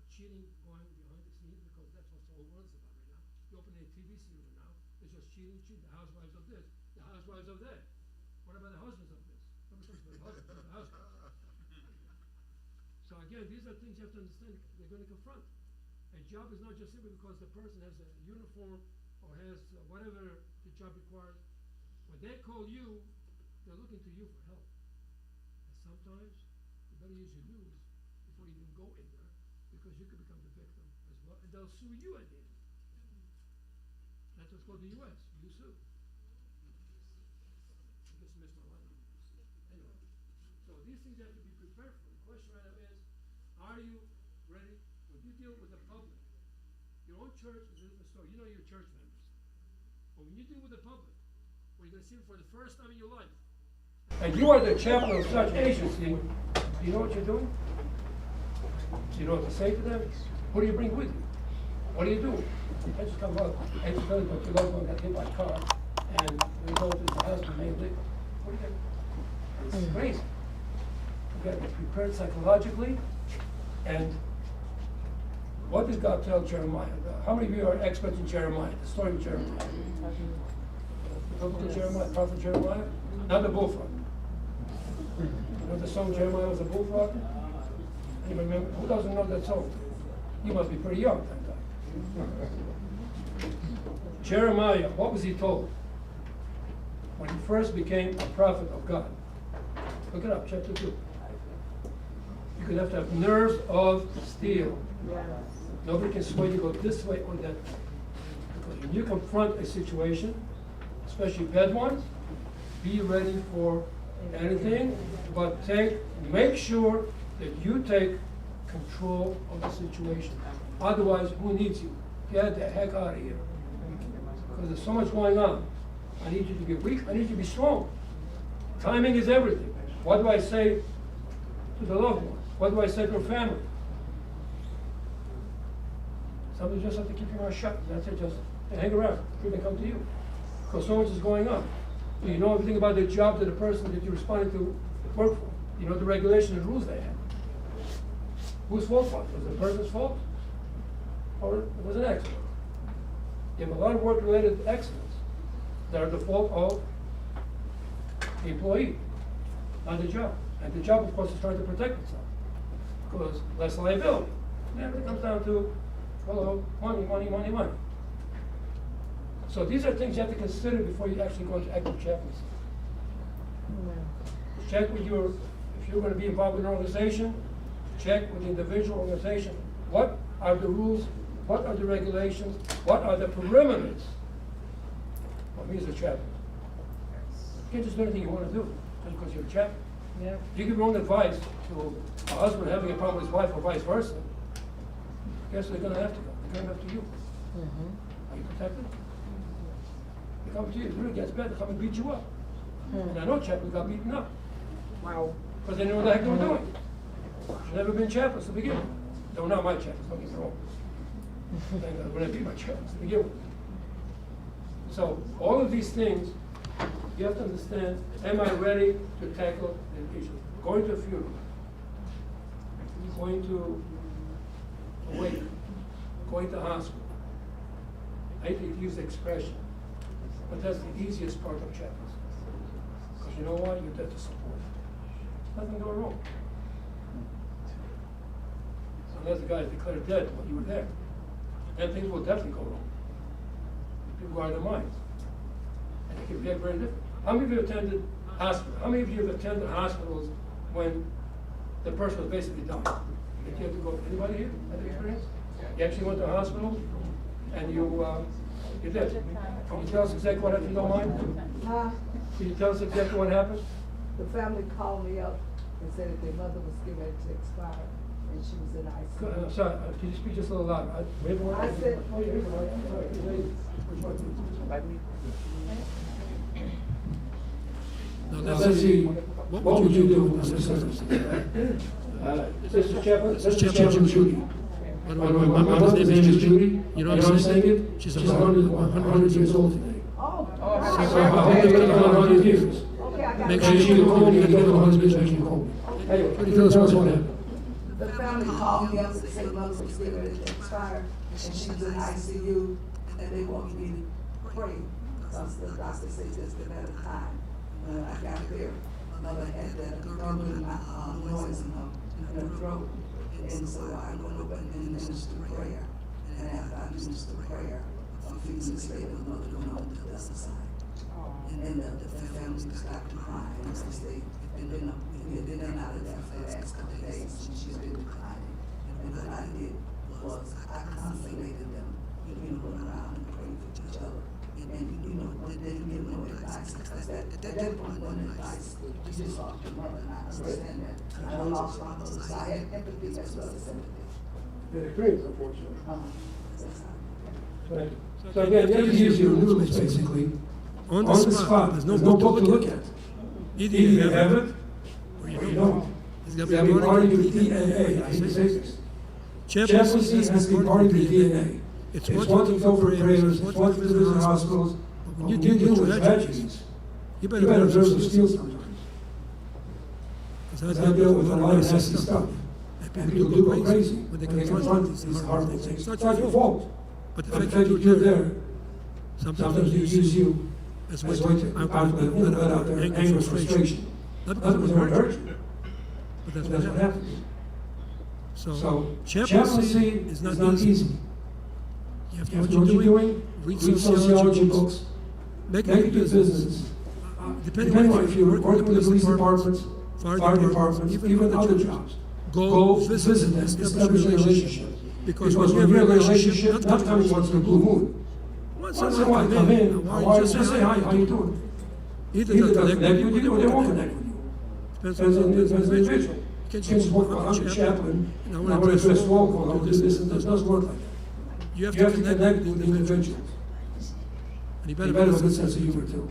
[SPEAKER 1] Cheating going behind the scenes because that's what the whole world's about right now. You open a TV serial now, it's just cheating. The housewives of this, the housewives of that. What about the husbands of this? Nobody talks about the husbands, the husbands. So again, these are things you have to understand they're going to confront. And job is not just simply because the person has a uniform or has whatever the job requires. When they call you, they're looking to you for help. And sometimes you better use your news before you even go in there because you could become the victim as well. And they'll sue you at the end. That's what's called the U.S. You sue. I just missed my line. Anyway, so these things you have to be prepared for. The question right now is, are you ready? When you deal with the public, your own church is a different story. You know your church members. But when you deal with the public, when you're going to see them for the first time in your life, and you are the chaplain of such agency, do you know what you're doing? Do you know what to say to them? What do you bring with you? What do you do? I just come up, I just tell you what your loved one got hit by a car, and the result is the husband may live. What do you do? It's crazy. You got to be prepared psychologically, and what did God tell Jeremiah? How many of you are experts in Jeremiah, the story of Jeremiah? The book of Jeremiah, prophet Jeremiah? Not the bullfrog. You know the song Jeremiah was a bullfrog? Anybody remember? Who doesn't know that song? You must be pretty young, thank God. Jeremiah, what was he told when he first became a prophet of God? Look it up, chapter 2. You're going to have nerves of steel. Nobody can sway you to go this way or that way. Because when you confront a situation, especially bad ones, be ready for anything, but make sure that you take control of the situation. Otherwise, who needs you? Get the heck out of here. Because there's so much going on. I need you to be weak, I need you to be strong. Timing is everything. What do I say to the loved one? What do I say to her family? Sometimes you just have to keep your mouth shut. That's it, just hang around until they come to you. Because so much is going on. Do you know everything about the job that the person that you're responding to work for? You know the regulations and rules they have. Whose fault was it? Was it the person's fault? or it was an accident. You have a lot of work-related accidents that are the fault of the employee, not the job. And the job, of course, is trying to protect itself, because less liability. And everything comes down to, hello, money, money, money, money. So these are things you have to consider before you actually go into active chaplaincy. Check with your, if you're going to be involved in an organization, check with the individual organization. What are the rules? What are the regulations? What are the perimeters of me as a chaplain? You can't just do anything you want to do just because you're a chaplain.
[SPEAKER 2] Yeah.
[SPEAKER 1] If you give wrong advice to a husband having a problem with his wife or vice versa, guess they're going to have to go. They're going to have to you. Are you protected? They come to you. It really gets bad. They come and beat you up. And I know chaplains got beaten up.
[SPEAKER 2] Wow.
[SPEAKER 1] Because they knew what the heck they were doing. I've never been chaplains to begin with. They were not my chaplains, don't get me wrong. Thank God, wouldn't be my chaplains to begin with. So, all of these things, you have to understand, am I ready to tackle the issue? Going to a funeral, going to a wake, going to hospital. I hate to use the expression, but that's the easiest part of chaplains. Because you know what? You're there to support. Nothing going wrong. Unless the guy is declared dead while you were there. Then things will definitely go wrong. People go out of their minds. And it can be very different. How many of you attended hospitals? How many of you have attended hospitals when the person was basically dying? Did you have to go, anybody here have experience? You actually went to a hospital and you did. Can you tell us exactly what happened, if you don't mind? Can you tell us exactly what happened?
[SPEAKER 3] The family called me up and said that their mother was getting ready to expire, and she was in ICU.
[SPEAKER 1] I'm sorry, can you speak just a little louder?
[SPEAKER 3] I said-
[SPEAKER 1] Oh, yeah, here's the mic. I'm sorry. Which one? Now, let's see, what would you do in this circumstance? Mr. Chaplain, Mr. Chaplain Judy.
[SPEAKER 4] By the way, my mother's name is Judy.
[SPEAKER 1] You know what I'm saying?
[SPEAKER 4] She's 100 years old today.
[SPEAKER 3] Oh,
[SPEAKER 1] So I hope it's been 100 years.
[SPEAKER 3] okay, I got
[SPEAKER 4] Make
[SPEAKER 3] it.
[SPEAKER 4] sure you call me, you get 100 years, make sure you call me.
[SPEAKER 1] Anyway,
[SPEAKER 4] Tell us what happened.
[SPEAKER 3] The family called me up and said mother was getting ready to expire, and she was in ICU, and they wanted me to pray, because the doctor said just a matter of time. When I got there, mother had that gurgling noise in her throat, and so I went over and ministered prayer. And after I ministered prayer, a few minutes later, mother went on to the other side. And then the family stopped crying, because they, and then we had been out of there for the last couple of days, and she's been declining. And what I did was, I consolated them, went around and prayed for each other. And, they didn't give no advice, because at that point, wasn't advice, you just lost your mother, and I understand that. I lost my mother, so I had empathy as well as sympathy.
[SPEAKER 1] the experience, unfortunately.
[SPEAKER 3] That's how-
[SPEAKER 1] Right. So again, you have to use your rules, basically.
[SPEAKER 4] On the spot,
[SPEAKER 1] There's no book to look at.
[SPEAKER 4] Either
[SPEAKER 1] Either you have it,
[SPEAKER 4] or
[SPEAKER 1] or
[SPEAKER 4] you
[SPEAKER 1] you
[SPEAKER 4] don't.
[SPEAKER 1] don't.
[SPEAKER 4] It's
[SPEAKER 1] You
[SPEAKER 4] got
[SPEAKER 1] have
[SPEAKER 4] to
[SPEAKER 1] to
[SPEAKER 4] be
[SPEAKER 1] be
[SPEAKER 4] part
[SPEAKER 1] part
[SPEAKER 4] of
[SPEAKER 1] of
[SPEAKER 4] your
[SPEAKER 1] your DNA, I hate to say this. Chaplaincy has to be part of your DNA. It's one thing to go for prayers, it's one thing to visit hospitals, but when you deal with tragedies,
[SPEAKER 4] You
[SPEAKER 1] you better observe some skills sometimes.
[SPEAKER 4] Because
[SPEAKER 1] I deal with a lot of nasty stuff.
[SPEAKER 4] And
[SPEAKER 1] And people do go crazy when they confront these horrible things. It's not your fault.
[SPEAKER 4] But the
[SPEAKER 1] But the
[SPEAKER 4] fact
[SPEAKER 1] fact
[SPEAKER 4] that
[SPEAKER 1] that you're there,
[SPEAKER 4] sometimes
[SPEAKER 1] sometimes they use you
[SPEAKER 4] as
[SPEAKER 1] as
[SPEAKER 4] a
[SPEAKER 1] a way to let out their anger and frustration.
[SPEAKER 4] Not
[SPEAKER 1] Not because they want to hurt
[SPEAKER 4] you,
[SPEAKER 1] you,
[SPEAKER 4] but
[SPEAKER 1] but
[SPEAKER 4] that's
[SPEAKER 1] that's
[SPEAKER 4] what
[SPEAKER 1] what
[SPEAKER 4] happens.
[SPEAKER 1] happens.
[SPEAKER 4] So
[SPEAKER 1] So
[SPEAKER 4] chaplaincy is not easy. You have to know what you're doing, read sociology books,
[SPEAKER 1] Make it your business.
[SPEAKER 4] depending on if you're working with the police departments, fire departments, even other jobs. Go visit them, establish a relationship. Because when you have a relationship, not coming once in a blue moon. Once in a while, come in, how are you, just say hi, how you doing? Either
[SPEAKER 1] Either
[SPEAKER 4] they'll
[SPEAKER 1] they'll
[SPEAKER 4] connect with you or they won't connect
[SPEAKER 1] with
[SPEAKER 4] with you.
[SPEAKER 1] Depends
[SPEAKER 4] Depends on the individual.
[SPEAKER 1] individual.
[SPEAKER 4] You
[SPEAKER 1] You
[SPEAKER 4] can't
[SPEAKER 1] can't
[SPEAKER 4] just
[SPEAKER 1] walk,
[SPEAKER 4] walk,
[SPEAKER 1] I'm a chaplain,
[SPEAKER 4] and I
[SPEAKER 1] and I
[SPEAKER 4] want
[SPEAKER 1] want
[SPEAKER 4] to
[SPEAKER 1] to
[SPEAKER 4] address
[SPEAKER 1] address
[SPEAKER 4] wall
[SPEAKER 1] wall
[SPEAKER 4] call,
[SPEAKER 1] call,
[SPEAKER 4] I
[SPEAKER 1] I'll
[SPEAKER 4] want
[SPEAKER 1] do
[SPEAKER 4] to do
[SPEAKER 1] this,
[SPEAKER 4] this,
[SPEAKER 1] and
[SPEAKER 4] and
[SPEAKER 1] it
[SPEAKER 4] that.
[SPEAKER 1] doesn't work like that.
[SPEAKER 4] You have
[SPEAKER 1] You have
[SPEAKER 4] to
[SPEAKER 1] to
[SPEAKER 4] connect
[SPEAKER 1] connect
[SPEAKER 4] with
[SPEAKER 1] with
[SPEAKER 4] the individual.
[SPEAKER 1] individuals.
[SPEAKER 4] And you
[SPEAKER 1] You
[SPEAKER 4] better
[SPEAKER 1] better have a
[SPEAKER 4] have
[SPEAKER 1] good sense of humor too.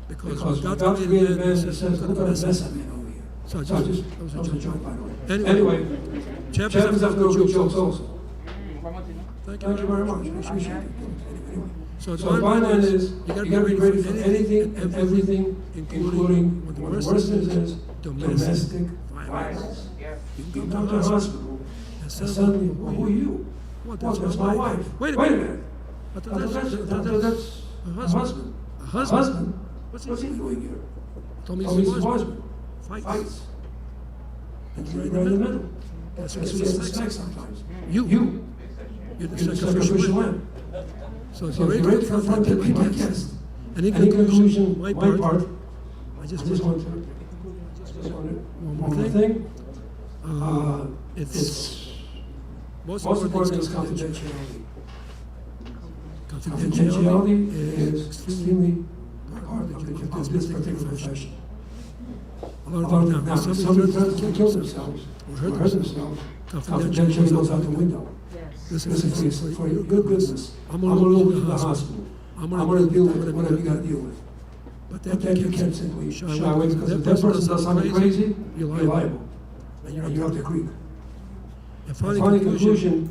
[SPEAKER 4] Because
[SPEAKER 1] Because
[SPEAKER 4] without
[SPEAKER 1] without
[SPEAKER 4] the
[SPEAKER 1] creative
[SPEAKER 4] man
[SPEAKER 1] man
[SPEAKER 4] that
[SPEAKER 1] that
[SPEAKER 4] says,
[SPEAKER 1] says,
[SPEAKER 4] look
[SPEAKER 1] look
[SPEAKER 4] at
[SPEAKER 1] at
[SPEAKER 4] a
[SPEAKER 1] a
[SPEAKER 4] mess
[SPEAKER 1] mess
[SPEAKER 4] I'm
[SPEAKER 1] I'm
[SPEAKER 4] in
[SPEAKER 1] in over here.
[SPEAKER 4] So I
[SPEAKER 1] So I
[SPEAKER 4] just,
[SPEAKER 1] just,
[SPEAKER 4] that was
[SPEAKER 1] that was
[SPEAKER 4] a
[SPEAKER 1] a
[SPEAKER 4] joke.
[SPEAKER 1] joke, by the way.
[SPEAKER 4] Anyway,
[SPEAKER 1] Anyway,
[SPEAKER 4] chaplains have to
[SPEAKER 1] good
[SPEAKER 4] good
[SPEAKER 1] jokes
[SPEAKER 4] jokes.
[SPEAKER 1] also.
[SPEAKER 4] Thank
[SPEAKER 1] Thank you very much,
[SPEAKER 4] Appreciate
[SPEAKER 1] appreciate
[SPEAKER 4] it.
[SPEAKER 1] it.
[SPEAKER 4] Anyway, So
[SPEAKER 1] So the bottom line is, you gotta be ready for anything and everything, including
[SPEAKER 4] what
[SPEAKER 1] what the worst thing is,
[SPEAKER 4] domestic
[SPEAKER 1] domestic
[SPEAKER 4] violence.
[SPEAKER 1] violence.
[SPEAKER 4] You
[SPEAKER 1] You
[SPEAKER 4] can
[SPEAKER 1] can
[SPEAKER 4] come
[SPEAKER 1] come
[SPEAKER 4] to
[SPEAKER 1] to
[SPEAKER 4] a
[SPEAKER 1] a
[SPEAKER 4] hospital
[SPEAKER 1] hospital
[SPEAKER 4] suddenly, well, who are you?
[SPEAKER 1] Well,
[SPEAKER 4] Well, that's my wife.
[SPEAKER 1] Wait a
[SPEAKER 4] Wait a
[SPEAKER 1] minute.
[SPEAKER 4] minute.
[SPEAKER 1] I
[SPEAKER 4] I
[SPEAKER 1] thought
[SPEAKER 4] thought
[SPEAKER 1] that's
[SPEAKER 4] that's
[SPEAKER 1] a
[SPEAKER 4] a
[SPEAKER 1] husband.
[SPEAKER 4] husband.
[SPEAKER 1] A
[SPEAKER 4] A
[SPEAKER 1] husband?
[SPEAKER 4] husband?
[SPEAKER 1] What's
[SPEAKER 4] What's
[SPEAKER 1] he
[SPEAKER 4] he doing here?
[SPEAKER 1] Told me
[SPEAKER 4] Oh,
[SPEAKER 1] he's
[SPEAKER 4] he's
[SPEAKER 1] a
[SPEAKER 4] his
[SPEAKER 1] husband.
[SPEAKER 4] husband.
[SPEAKER 1] Fights.
[SPEAKER 4] Fights.
[SPEAKER 1] And
[SPEAKER 4] Right
[SPEAKER 1] you're
[SPEAKER 4] in the middle.
[SPEAKER 1] That's
[SPEAKER 4] That's
[SPEAKER 1] what
[SPEAKER 4] who
[SPEAKER 1] gets
[SPEAKER 4] gets
[SPEAKER 1] the
[SPEAKER 4] the
[SPEAKER 1] sex.
[SPEAKER 4] sex sometimes.
[SPEAKER 1] You.
[SPEAKER 4] You.
[SPEAKER 1] You're the
[SPEAKER 4] You're the
[SPEAKER 1] sacrificial
[SPEAKER 4] sacrificial
[SPEAKER 1] lamb.
[SPEAKER 4] lamb.
[SPEAKER 1] So if
[SPEAKER 4] So
[SPEAKER 1] you're
[SPEAKER 4] if
[SPEAKER 1] ready
[SPEAKER 4] you're
[SPEAKER 1] to
[SPEAKER 4] ready to
[SPEAKER 1] confront
[SPEAKER 4] confront
[SPEAKER 1] them,
[SPEAKER 4] them,
[SPEAKER 1] I
[SPEAKER 4] I
[SPEAKER 1] guess.
[SPEAKER 4] guess.
[SPEAKER 1] Any
[SPEAKER 4] Any
[SPEAKER 1] conclusion,
[SPEAKER 4] conclusion,
[SPEAKER 1] my
[SPEAKER 4] my part,
[SPEAKER 1] I just
[SPEAKER 4] I just
[SPEAKER 1] want
[SPEAKER 4] want
[SPEAKER 1] to,
[SPEAKER 4] to, just want
[SPEAKER 1] One
[SPEAKER 4] to,
[SPEAKER 1] more
[SPEAKER 4] one more
[SPEAKER 1] thing.
[SPEAKER 4] thing. It's,
[SPEAKER 1] most
[SPEAKER 4] most
[SPEAKER 1] important
[SPEAKER 4] important
[SPEAKER 1] is
[SPEAKER 4] is
[SPEAKER 1] confidentiality.
[SPEAKER 4] confidentiality.
[SPEAKER 1] Confidentiality
[SPEAKER 4] Confidentiality is extremely part of this particular profession.
[SPEAKER 1] A lot
[SPEAKER 4] Now,
[SPEAKER 1] of times,
[SPEAKER 4] if
[SPEAKER 1] somebody
[SPEAKER 4] somebody
[SPEAKER 1] threatens
[SPEAKER 4] threatens to kill themselves
[SPEAKER 1] or
[SPEAKER 4] or
[SPEAKER 1] hurt
[SPEAKER 4] hurt
[SPEAKER 1] themselves.
[SPEAKER 4] themselves,
[SPEAKER 1] Confidentiality
[SPEAKER 4] confidentiality goes out the window.
[SPEAKER 1] Listen,
[SPEAKER 4] Listen, please, for your good business,
[SPEAKER 1] I'm
[SPEAKER 4] I'm
[SPEAKER 1] gonna
[SPEAKER 4] gonna
[SPEAKER 1] look
[SPEAKER 4] look
[SPEAKER 1] into
[SPEAKER 4] into the hospital.
[SPEAKER 1] I'm
[SPEAKER 4] I'm
[SPEAKER 1] gonna
[SPEAKER 4] gonna deal
[SPEAKER 1] with
[SPEAKER 4] with whatever you gotta deal with.
[SPEAKER 1] But
[SPEAKER 4] But that you can't simply
[SPEAKER 1] shy
[SPEAKER 4] shy away because if that person does something crazy, you're liable.
[SPEAKER 1] And
[SPEAKER 4] And you're up the creek.
[SPEAKER 1] And
[SPEAKER 4] Finally,
[SPEAKER 1] finally,
[SPEAKER 4] conclusion,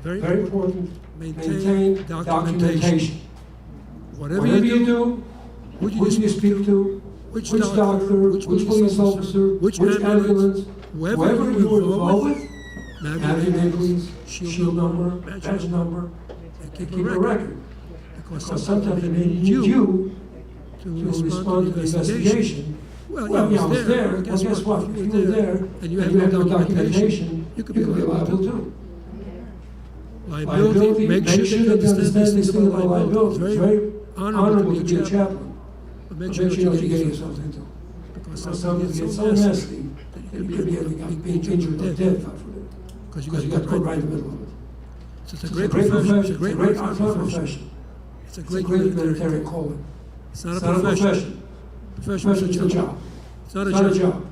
[SPEAKER 1] very
[SPEAKER 4] very
[SPEAKER 1] important,
[SPEAKER 4] important,
[SPEAKER 1] maintain
[SPEAKER 4] maintain
[SPEAKER 1] documentation.
[SPEAKER 4] documentation.
[SPEAKER 1] Whatever you do,
[SPEAKER 4] who do you speak to,
[SPEAKER 1] which
[SPEAKER 4] which doctor,
[SPEAKER 1] which
[SPEAKER 4] which police officer,
[SPEAKER 1] which
[SPEAKER 4] which ambulance,
[SPEAKER 1] whoever
[SPEAKER 4] whoever
[SPEAKER 1] you
[SPEAKER 4] you were
[SPEAKER 1] were
[SPEAKER 4] involved
[SPEAKER 1] with,
[SPEAKER 4] with,
[SPEAKER 1] have
[SPEAKER 4] have
[SPEAKER 1] your
[SPEAKER 4] your
[SPEAKER 1] name,
[SPEAKER 4] name, please, shield number,
[SPEAKER 1] badge
[SPEAKER 4] badge number,
[SPEAKER 1] and
[SPEAKER 4] keep a record.
[SPEAKER 1] Because
[SPEAKER 4] Because sometimes they may need you to respond to the investigation.
[SPEAKER 1] Well,
[SPEAKER 4] Well,
[SPEAKER 1] yeah, I was there.
[SPEAKER 4] Well, guess what? If you were there
[SPEAKER 1] and you have no documentation,
[SPEAKER 4] you could be liable too.
[SPEAKER 1] Liability, make sure that you understand this thing about liability. It's very honorable to be a chaplain. But make sure
[SPEAKER 4] you know what
[SPEAKER 1] you're
[SPEAKER 4] you're getting
[SPEAKER 1] yourself
[SPEAKER 4] yourself into.
[SPEAKER 1] because
[SPEAKER 4] Because
[SPEAKER 1] something
[SPEAKER 4] something
[SPEAKER 1] gets
[SPEAKER 4] gets so nasty,
[SPEAKER 1] that
[SPEAKER 4] you could be being injured or dead, God forbid.
[SPEAKER 1] because you
[SPEAKER 4] Because you got
[SPEAKER 1] got
[SPEAKER 4] put right in the middle of it.
[SPEAKER 1] So it's
[SPEAKER 4] It's
[SPEAKER 1] a great profession. It's a great
[SPEAKER 4] art profession.
[SPEAKER 1] It's a
[SPEAKER 4] It's a
[SPEAKER 1] great
[SPEAKER 4] great
[SPEAKER 1] humanitarian.
[SPEAKER 4] humanitarian calling.
[SPEAKER 1] It's not
[SPEAKER 4] It's
[SPEAKER 1] a
[SPEAKER 4] not a
[SPEAKER 1] profession.
[SPEAKER 4] profession.
[SPEAKER 1] Profession is
[SPEAKER 4] Profession
[SPEAKER 1] a
[SPEAKER 4] is a
[SPEAKER 1] job.
[SPEAKER 4] job.
[SPEAKER 1] It's not
[SPEAKER 4] It's not
[SPEAKER 1] a
[SPEAKER 4] a
[SPEAKER 1] job.
[SPEAKER 4] job.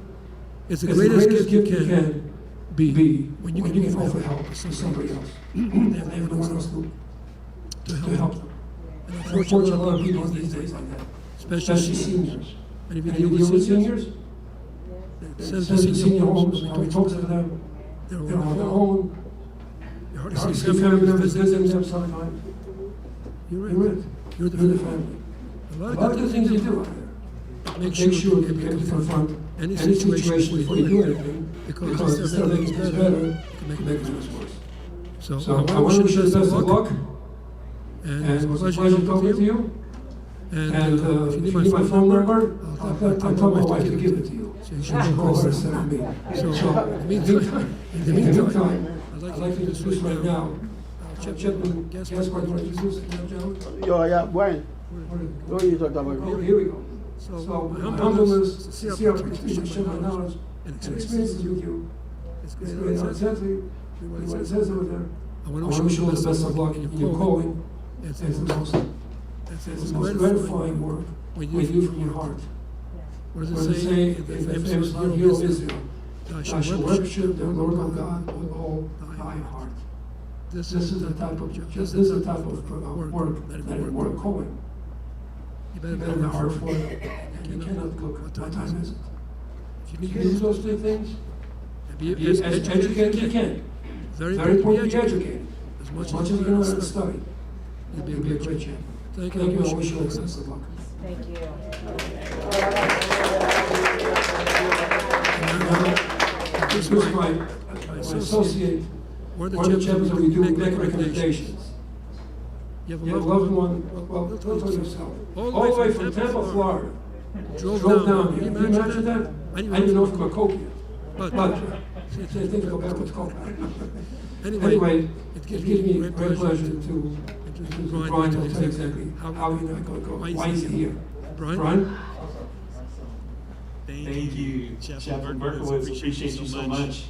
[SPEAKER 1] It's the
[SPEAKER 4] It's
[SPEAKER 1] greatest gift you can
[SPEAKER 4] be
[SPEAKER 1] when you
[SPEAKER 4] when
[SPEAKER 1] can
[SPEAKER 4] you can
[SPEAKER 1] offer
[SPEAKER 4] offer
[SPEAKER 1] help
[SPEAKER 4] help
[SPEAKER 1] to
[SPEAKER 4] to
[SPEAKER 1] somebody
[SPEAKER 4] somebody else.
[SPEAKER 1] and
[SPEAKER 4] And everyone else to
[SPEAKER 1] to
[SPEAKER 4] help
[SPEAKER 1] help.
[SPEAKER 4] them.
[SPEAKER 1] And
[SPEAKER 4] And unfortunately, a lot of
[SPEAKER 1] unfortunately,
[SPEAKER 4] people these days like that,
[SPEAKER 1] especially
[SPEAKER 4] especially seniors.
[SPEAKER 1] And if you
[SPEAKER 4] And
[SPEAKER 1] deal
[SPEAKER 4] you deal
[SPEAKER 1] with
[SPEAKER 4] with
[SPEAKER 1] seniors,
[SPEAKER 4] seniors,
[SPEAKER 1] send
[SPEAKER 4] send
[SPEAKER 1] to
[SPEAKER 4] to
[SPEAKER 1] senior homes,
[SPEAKER 4] we talk to them,
[SPEAKER 1] they're
[SPEAKER 4] they're on their
[SPEAKER 1] all
[SPEAKER 4] own,
[SPEAKER 1] You hardly
[SPEAKER 4] hardly
[SPEAKER 1] see
[SPEAKER 4] see family members visiting them
[SPEAKER 1] them.
[SPEAKER 4] sometimes.
[SPEAKER 1] You're
[SPEAKER 4] You're
[SPEAKER 1] it.
[SPEAKER 4] it.
[SPEAKER 1] You're the
[SPEAKER 4] You're the
[SPEAKER 1] family.
[SPEAKER 4] family.
[SPEAKER 1] A
[SPEAKER 4] A lot of good things you do out there.
[SPEAKER 1] Make
[SPEAKER 4] Make
[SPEAKER 1] sure
[SPEAKER 4] you be able to confront
[SPEAKER 1] any
[SPEAKER 4] any
[SPEAKER 1] situation
[SPEAKER 4] situation before you do anything,
[SPEAKER 1] because
[SPEAKER 4] because instead of making things better,
[SPEAKER 1] you
[SPEAKER 4] you
[SPEAKER 1] can
[SPEAKER 4] can make things worse.
[SPEAKER 1] So
[SPEAKER 4] So I want to wish you the best of luck,
[SPEAKER 1] And
[SPEAKER 4] and
[SPEAKER 1] it
[SPEAKER 4] it
[SPEAKER 1] was
[SPEAKER 4] was a pleasure talking to you.
[SPEAKER 1] And
[SPEAKER 4] And
[SPEAKER 1] if you need my phone number,
[SPEAKER 4] I'll tell my wife to give it to you.
[SPEAKER 1] So you
[SPEAKER 4] She
[SPEAKER 1] should
[SPEAKER 4] should
[SPEAKER 1] know
[SPEAKER 4] call her
[SPEAKER 1] this.
[SPEAKER 4] instead of me.
[SPEAKER 1] So,
[SPEAKER 4] So,
[SPEAKER 1] in the meantime,
[SPEAKER 4] I'd like to introduce right now, Chapman Gaspar, do you want to introduce the gentleman?
[SPEAKER 2] Yo, yeah, Brian,
[SPEAKER 4] Or-
[SPEAKER 2] what are you talking about?
[SPEAKER 4] Oh, here we go.
[SPEAKER 1] So,
[SPEAKER 4] So,
[SPEAKER 1] my
[SPEAKER 4] my
[SPEAKER 1] humbleness,
[SPEAKER 4] humbleness,
[SPEAKER 1] sincere
[SPEAKER 4] sincere
[SPEAKER 1] appreciation
[SPEAKER 4] appreciation,
[SPEAKER 1] of
[SPEAKER 4] share
[SPEAKER 1] my
[SPEAKER 4] my
[SPEAKER 1] knowledge
[SPEAKER 4] knowledge
[SPEAKER 1] and
[SPEAKER 4] and experiences with you.
[SPEAKER 1] It's
[SPEAKER 4] It's
[SPEAKER 1] great.
[SPEAKER 4] great,
[SPEAKER 1] It
[SPEAKER 4] exactly
[SPEAKER 1] what
[SPEAKER 4] what it says over there.
[SPEAKER 1] I
[SPEAKER 4] I
[SPEAKER 1] want
[SPEAKER 4] want to wish you all the best of luck in your calling.
[SPEAKER 1] It's
[SPEAKER 4] It's the most,
[SPEAKER 1] it's
[SPEAKER 4] it's the most gratifying work
[SPEAKER 1] when
[SPEAKER 4] when you do from your heart.
[SPEAKER 1] What
[SPEAKER 4] What
[SPEAKER 1] does
[SPEAKER 4] does
[SPEAKER 1] it
[SPEAKER 4] it
[SPEAKER 1] say?
[SPEAKER 4] say? If the famous hero of Israel,
[SPEAKER 1] I
[SPEAKER 4] I shall worship the Lord of God with all thy heart.
[SPEAKER 1] This
[SPEAKER 4] This is the type of, this is the type of work, that it work calling.
[SPEAKER 1] You
[SPEAKER 4] You
[SPEAKER 1] better
[SPEAKER 4] better
[SPEAKER 1] be
[SPEAKER 4] be hard
[SPEAKER 1] hard
[SPEAKER 4] for it, and you cannot look, what time is it?
[SPEAKER 1] If
[SPEAKER 4] You
[SPEAKER 1] you
[SPEAKER 4] can do
[SPEAKER 1] need
[SPEAKER 4] those three things,
[SPEAKER 1] be
[SPEAKER 4] be as educated as you can.
[SPEAKER 1] Very
[SPEAKER 4] Very important to be
[SPEAKER 1] educated.
[SPEAKER 4] educated.
[SPEAKER 1] As
[SPEAKER 4] As
[SPEAKER 1] much
[SPEAKER 4] much
[SPEAKER 1] as
[SPEAKER 4] as
[SPEAKER 1] you
[SPEAKER 4] you know
[SPEAKER 1] can
[SPEAKER 4] how to
[SPEAKER 1] study.
[SPEAKER 4] study,
[SPEAKER 1] You'll be
[SPEAKER 4] you'll be a great champ.
[SPEAKER 1] Thank
[SPEAKER 4] Thank you,
[SPEAKER 1] you.
[SPEAKER 4] I wish you all the best of luck.
[SPEAKER 5] Thank you.
[SPEAKER 1] This
[SPEAKER 4] This
[SPEAKER 1] is
[SPEAKER 4] is
[SPEAKER 1] my
[SPEAKER 4] my associate,
[SPEAKER 1] one
[SPEAKER 4] one of the champions that we do make recommendations.
[SPEAKER 1] You
[SPEAKER 4] You have a loved one, well, tell yourself. All the way from Tampa, Florida, drove down here. Can you imagine that? I didn't even know from Macocchio. But, things go backwards, coke. Anyway, it gives me great pleasure to introduce Brian to tell exactly how he go, why is he here. Brian?
[SPEAKER 6] Thank you, Chaplain Berkowitz. Appreciate you so much.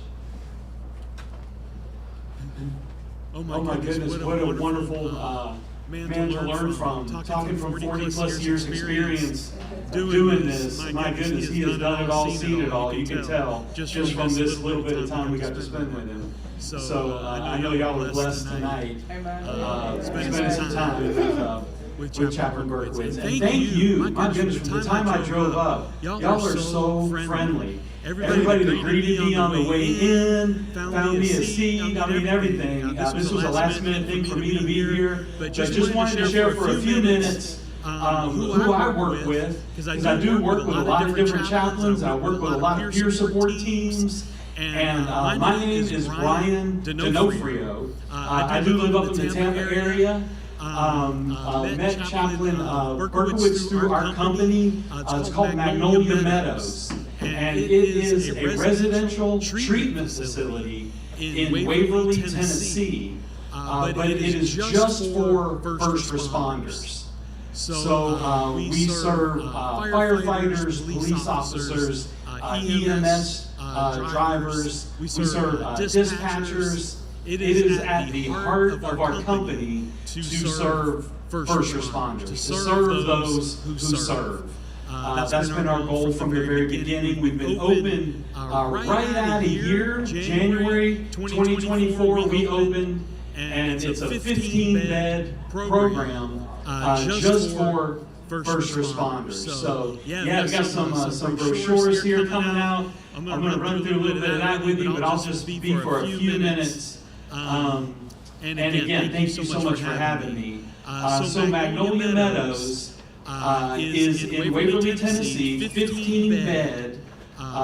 [SPEAKER 6] Oh my goodness, what a wonderful man to learn from. Talking from 40 plus years experience doing this. My goodness, he has done it all, seen it all. You can tell just from this little bit of time we got to spend with him. So I know y'all were blessed tonight spending some time with Chaplain Berkowitz. And thank you, my goodness, from the time I drove up, y'all are so friendly. Everybody that greeted me on the way in, found me a seat, I mean everything. This was a last minute thing for me to be here, but just wanted to share for a few minutes who I work with, because I do work with a lot of different chaplains. I work with a lot of peer support teams, And my name is Brian D'Onofrio. I do live up in the Tampa area. Met Chaplain Berkowitz through our company. It's called Magnolia Meadows. And it is a residential treatment facility in Waverly, Tennessee. But it is just for first responders. So we serve firefighters, police officers, EMS drivers, we serve dispatchers. It is at the heart of our company to serve first responders, to serve those who serve. That's been our goal from the very beginning. We've been open right at a year, January 2024 we opened, and it's a 15-bed program just for first responders. So yeah, we've got some brochures here coming out. I'm going to run through a little bit of that with you, but I'll just be for a few minutes. And again, thank you so much for having me. So Magnolia Meadows is in Waverly, Tennessee, 15-bed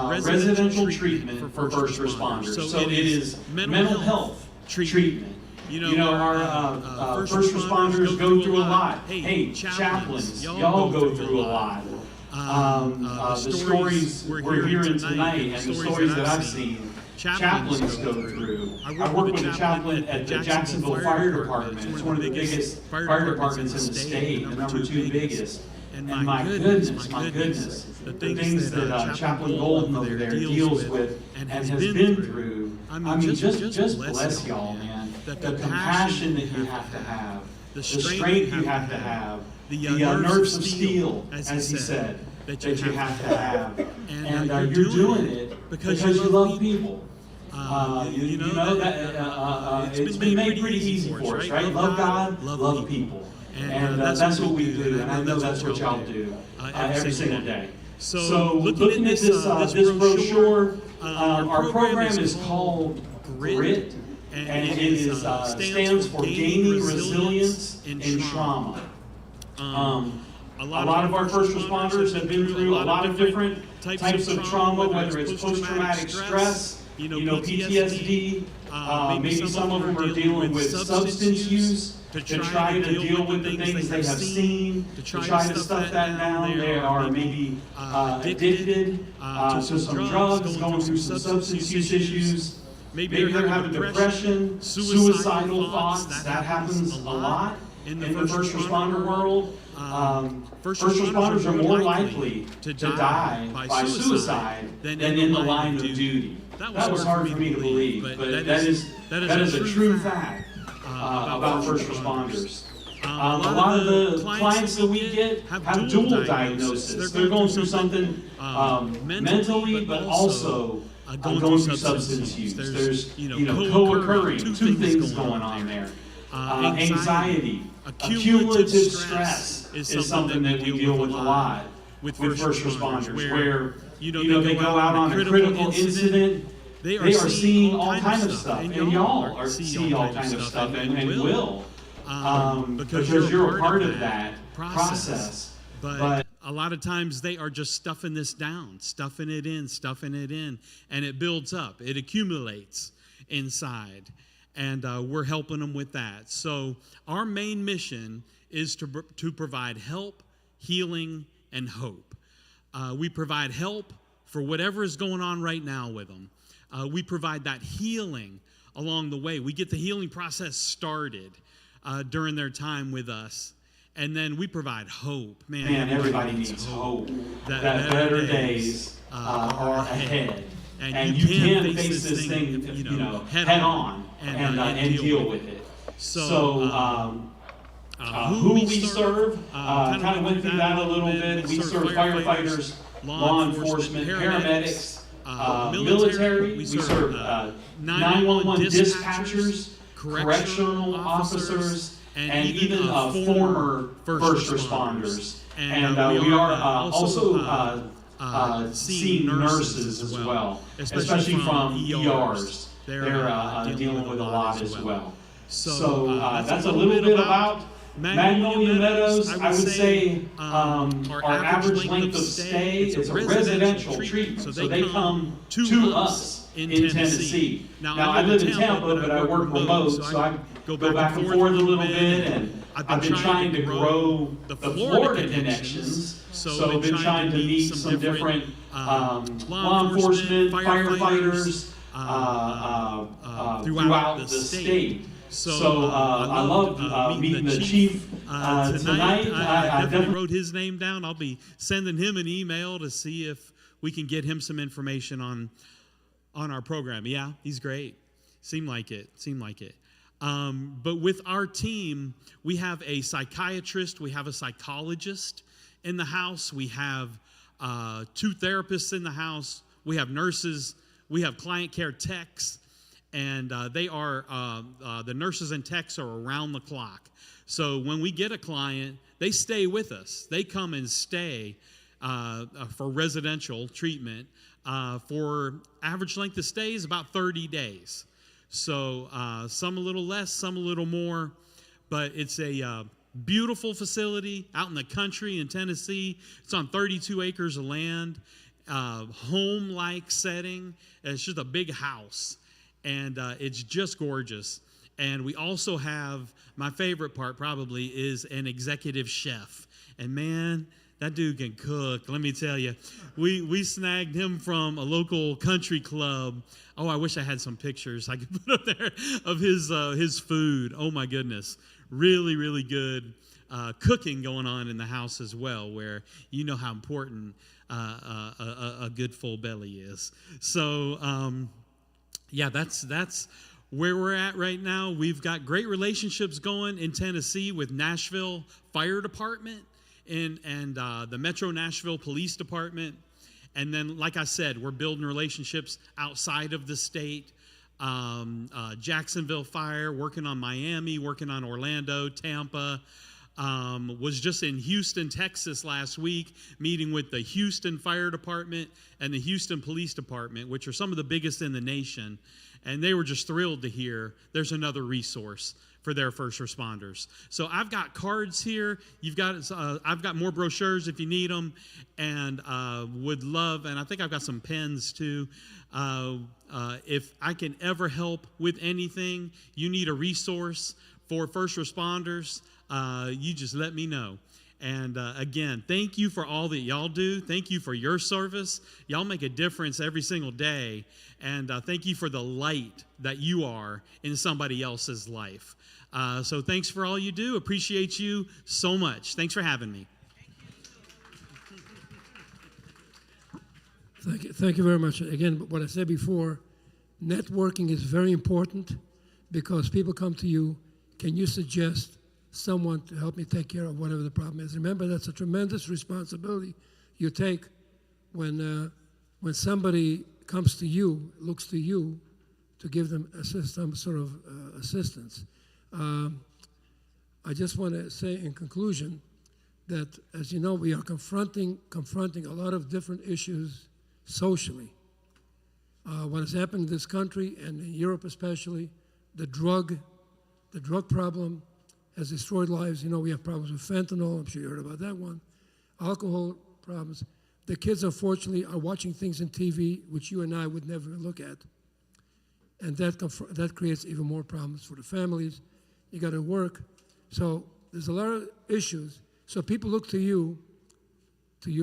[SPEAKER 6] residential treatment for first responders. So it is mental health treatment. You know, our first responders go through a lot. Hey, chaplains, y'all go through a lot. The stories we're hearing tonight and the stories that I've seen, chaplains go through. I work with a chaplain at the Jacksonville Fire Department. It's one of the biggest fire departments in the state, the number 2 biggest. And my goodness, the things that Chaplain Golden over there deals with and has been through. I mean, just bless y'all, man. The compassion that you have to have, the strength you have to have, the nerves of steel, as he said, that you have to have. And you're doing it because you love people. You know that it's been made pretty easy for us, right? Love God, love people. And that's what we do, and I know that's what y'all do every single day. So looking at this brochure, our program is called GRIT, and it stands for Gaining Resilience in Trauma. A lot of our first responders have been through a lot of different types of trauma, whether it's post-traumatic stress, PTSD, maybe some of them are dealing with substance use to try to deal with the things they have seen, to try to stuff that down. They are maybe addicted to some drugs, going through some substance use issues. Maybe they're having depression, suicidal thoughts. That happens a lot in the first responder world. First responders are more likely to die by suicide than in the line of duty. That was hard for me to believe, but that is a true fact about first responders. A lot of the clients that we get have dual diagnosis. They're going through something mentally, but also going through substance use. There's co-occurring two things going on there. Anxiety, accumulative stress is something that we deal with a lot with first responders, where they go out on a critical incident. They are seeing all kinds of stuff, and y'all are seeing all kinds of stuff, and will, because you're a part of that process. But
[SPEAKER 2] a lot of times they are just stuffing this down, stuffing it in, and it builds up. It accumulates inside, and we're helping them with that. So our main mission is to provide help, healing, and hope. We provide help for whatever is going on right now with them. We provide that healing along the way. We get the healing process started during their time with us. And then we provide hope. Man,
[SPEAKER 6] everybody needs hope. That better days are ahead. And you can face this thing, head on and deal with it. So who we serve, kind of went through that a little bit. We serve firefighters, law enforcement, paramedics, military. We serve 911 dispatchers, correctional officers, and even former first responders. And we are also seeing nurses as well, especially from ERs. They're dealing with a lot as well. So that's a little bit about Magnolia Meadows. I would say our average length of stay is a residential treatment. So they come to us
[SPEAKER 2] in
[SPEAKER 6] Tennessee. Now I live in Tampa, but I work remote, so I go back and forth a little bit, and I've been trying to grow the Florida connections. So I've been trying to meet some different law enforcement, firefighters throughout the state. So I love meeting the chief tonight.
[SPEAKER 2] I definitely wrote his name down. I'll be sending him an email to see if we can get him some information on our program. Yeah, he's great. Seemed like it. But with our team, we have a psychiatrist, we have a psychologist in the house, we have 2 therapists in the house, we have nurses, we have client care techs, and they are the nurses and techs are around the clock. So when we get a client, they stay with us. They come and stay for residential treatment. For average length of stay is about 30 days. So some a little less, some a little more, but it's a beautiful facility out in the country in Tennessee. It's on 32 acres of land, home-like setting. It's just a big house, and it's just gorgeous. And we also have, my favorite part probably is an executive chef. And man, that dude can cook, let me tell you. We snagged him from a local country club. Oh, I wish I had some pictures I could put up there of his food. Oh my goodness. Really, really good cooking going on in the house as well, where you know how important a good full belly is. So, yeah, that's where we're at right now. We've got great relationships going in Tennessee with Nashville Fire Department and the Metro Nashville Police Department. And then, like I said, we're building relationships outside of the state. Jacksonville Fire, working on Miami, working on Orlando, Tampa. Was just in Houston, Texas last week, meeting with the Houston Fire Department and the Houston Police Department, which are some of the biggest in the nation. And they were just thrilled to hear there's another resource for their first responders. So I've got cards here. I've got more brochures if you need them, and would love. And I think I've got some pens too. If I can ever help with anything, you need a resource for first responders, you just let me know. And again, thank you for all that y'all do. Thank you for your service. Y'all make a difference every single day. And thank you for the light that you are in somebody else's life. So thanks for all you do. Appreciate you so much. Thanks for having me.
[SPEAKER 1] Thank you very much. Again, what I said before, networking is very important because people come to you. Can you suggest someone to help me take care of whatever the problem is? Remember, that's a tremendous responsibility you take when somebody comes to you, looks to you to give them some sort of assistance. I just want to say in conclusion that, as you know, we are confronting a lot of different issues socially. What has happened in this country and in Europe especially, the drug problem has destroyed lives. You know, we have problems with fentanyl. I'm sure you heard about that one. Alcohol problems. The kids, unfortunately, are watching things on TV which you and I would never look at. And that creates even more problems for the families. You got to work. So there's a lot of issues. So people look to you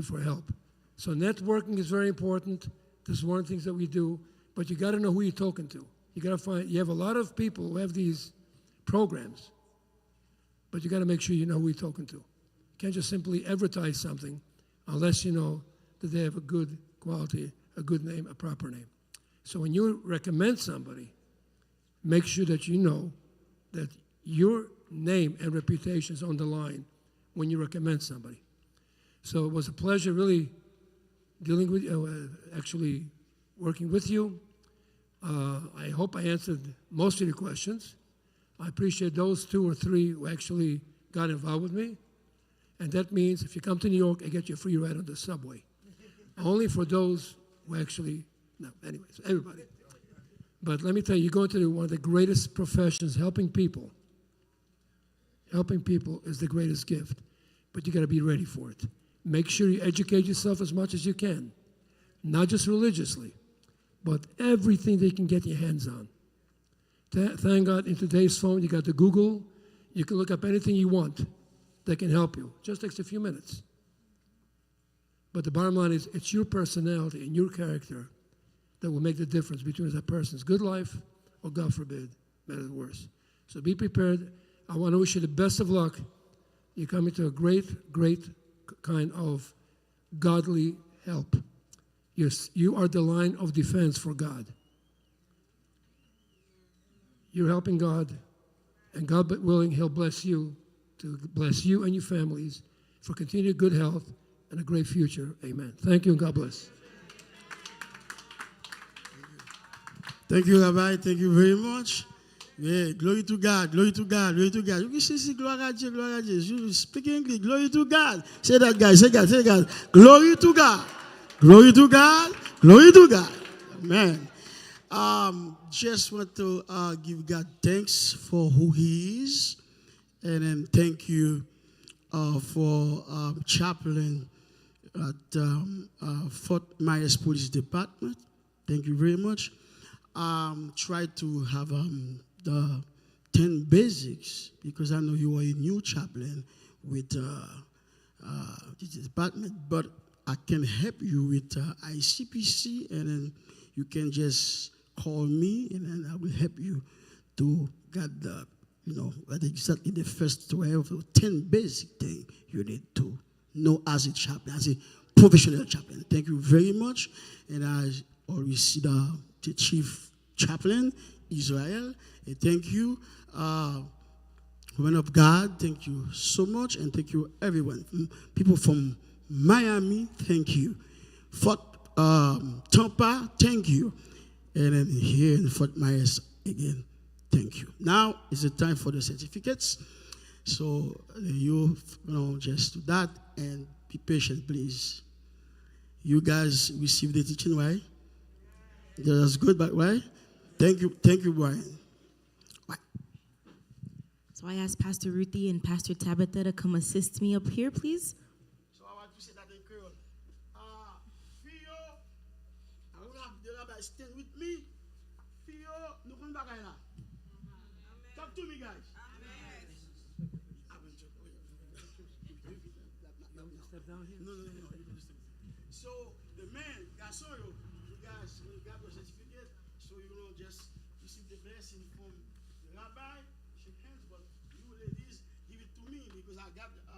[SPEAKER 1] for help. So networking is very important. This is one of the things that we do. But you got to know who you're talking to. You got to find, you have a lot of people who have these programs, but you got to make sure you know who you're talking to. You can't just simply advertise something unless you know that they have a good quality, a good name, a proper name. So when you recommend somebody, make sure that you know that your name and reputation is on the line when you recommend somebody. So it was a pleasure really dealing with you, actually working with you. I hope I answered most of your questions. I appreciate those 2 or 3 who actually got involved with me. And that means if you come to New York, I get you a free ride on the subway. Only for those who actually, no, anyways, everybody. But let me tell you, you're going to do one of the greatest professions, helping people. Helping people is the greatest gift, but you got to be ready for it. Make sure you educate yourself as much as you can, not just religiously, but everything they can get your hands on. Thank God in today's phone, you got the Google. You can look up anything you want that can help you. Just takes a few minutes. But the bottom line is, it's your personality and your character that will make the difference between that person's good life or, God forbid, matters worse. So be prepared. I want to wish you the best of luck. You're coming to a great, great kind of godly help. You are the line of defense for God. You're helping God, and God willing, He'll bless you to bless you and your families for continued good health and a great future. Amen. Thank you, and God bless.
[SPEAKER 5] Thank you, Rabbi. Thank you very much. Yeah, glory to God, glory to God, glory to God. You can see glory to God, glory to God. You speak English, glory to God. Say that, guys, say that, say that. Glory to God, glory to God, glory to God. Amen. Just want to give God thanks for who He is, and then thank you for chaplain at Fort Myers Police Department. Thank you very much. Try to have the 10 basics, because I know you are a new chaplain with this department, but I can help you with ICPC, and then you can just call me, and then I will help you to get the, exactly the first 12 or 10 basic things you need to know as a chaplain, as a professional chaplain. Thank you very much, and I always see the chief chaplain, Israel, and thank you, women of God, thank you so much, and thank you everyone. People from Miami, thank you. Fort Tampa, thank you. And then here in Fort Myers, again, thank you. Now is the time for the certificates. So you just do that and be patient, please. You guys receive the teaching, right? That's good, but right? Thank you, Brian. Right.
[SPEAKER 7] So I asked Pastor Ruthie and Pastor Tabitha to come assist me up here, please.
[SPEAKER 5] So I want to say that in Creole. Fio, I will have the rabbi stand with me. Fio, no come back now. Talk to me, guys. No. So the man, Gasoyo, you guys, when you got the certificate, so just receive the blessing from the rabbi, shake hands, but you ladies give it to me, because I got this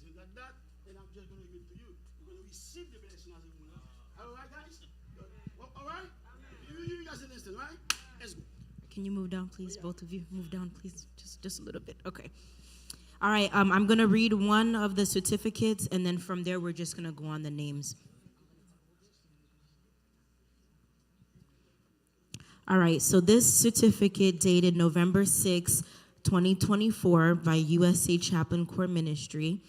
[SPEAKER 5] and that, and I'm just going to give it to you. You're going to receive the blessing as a woman. All right, guys? All right? You guys understand, right? Let's go.
[SPEAKER 7] Can you move down, please? Both of you, move down, please. Just a little bit. Okay. All right. I'm going to read one of the certificates, and then from there, we're just going to go on the names. All right. So this certificate dated November 6, 2024 by USA Chaplain Corps Ministry.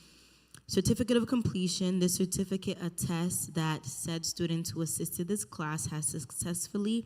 [SPEAKER 7] Certificate of completion. This certificate attests that said student who assisted this class has successfully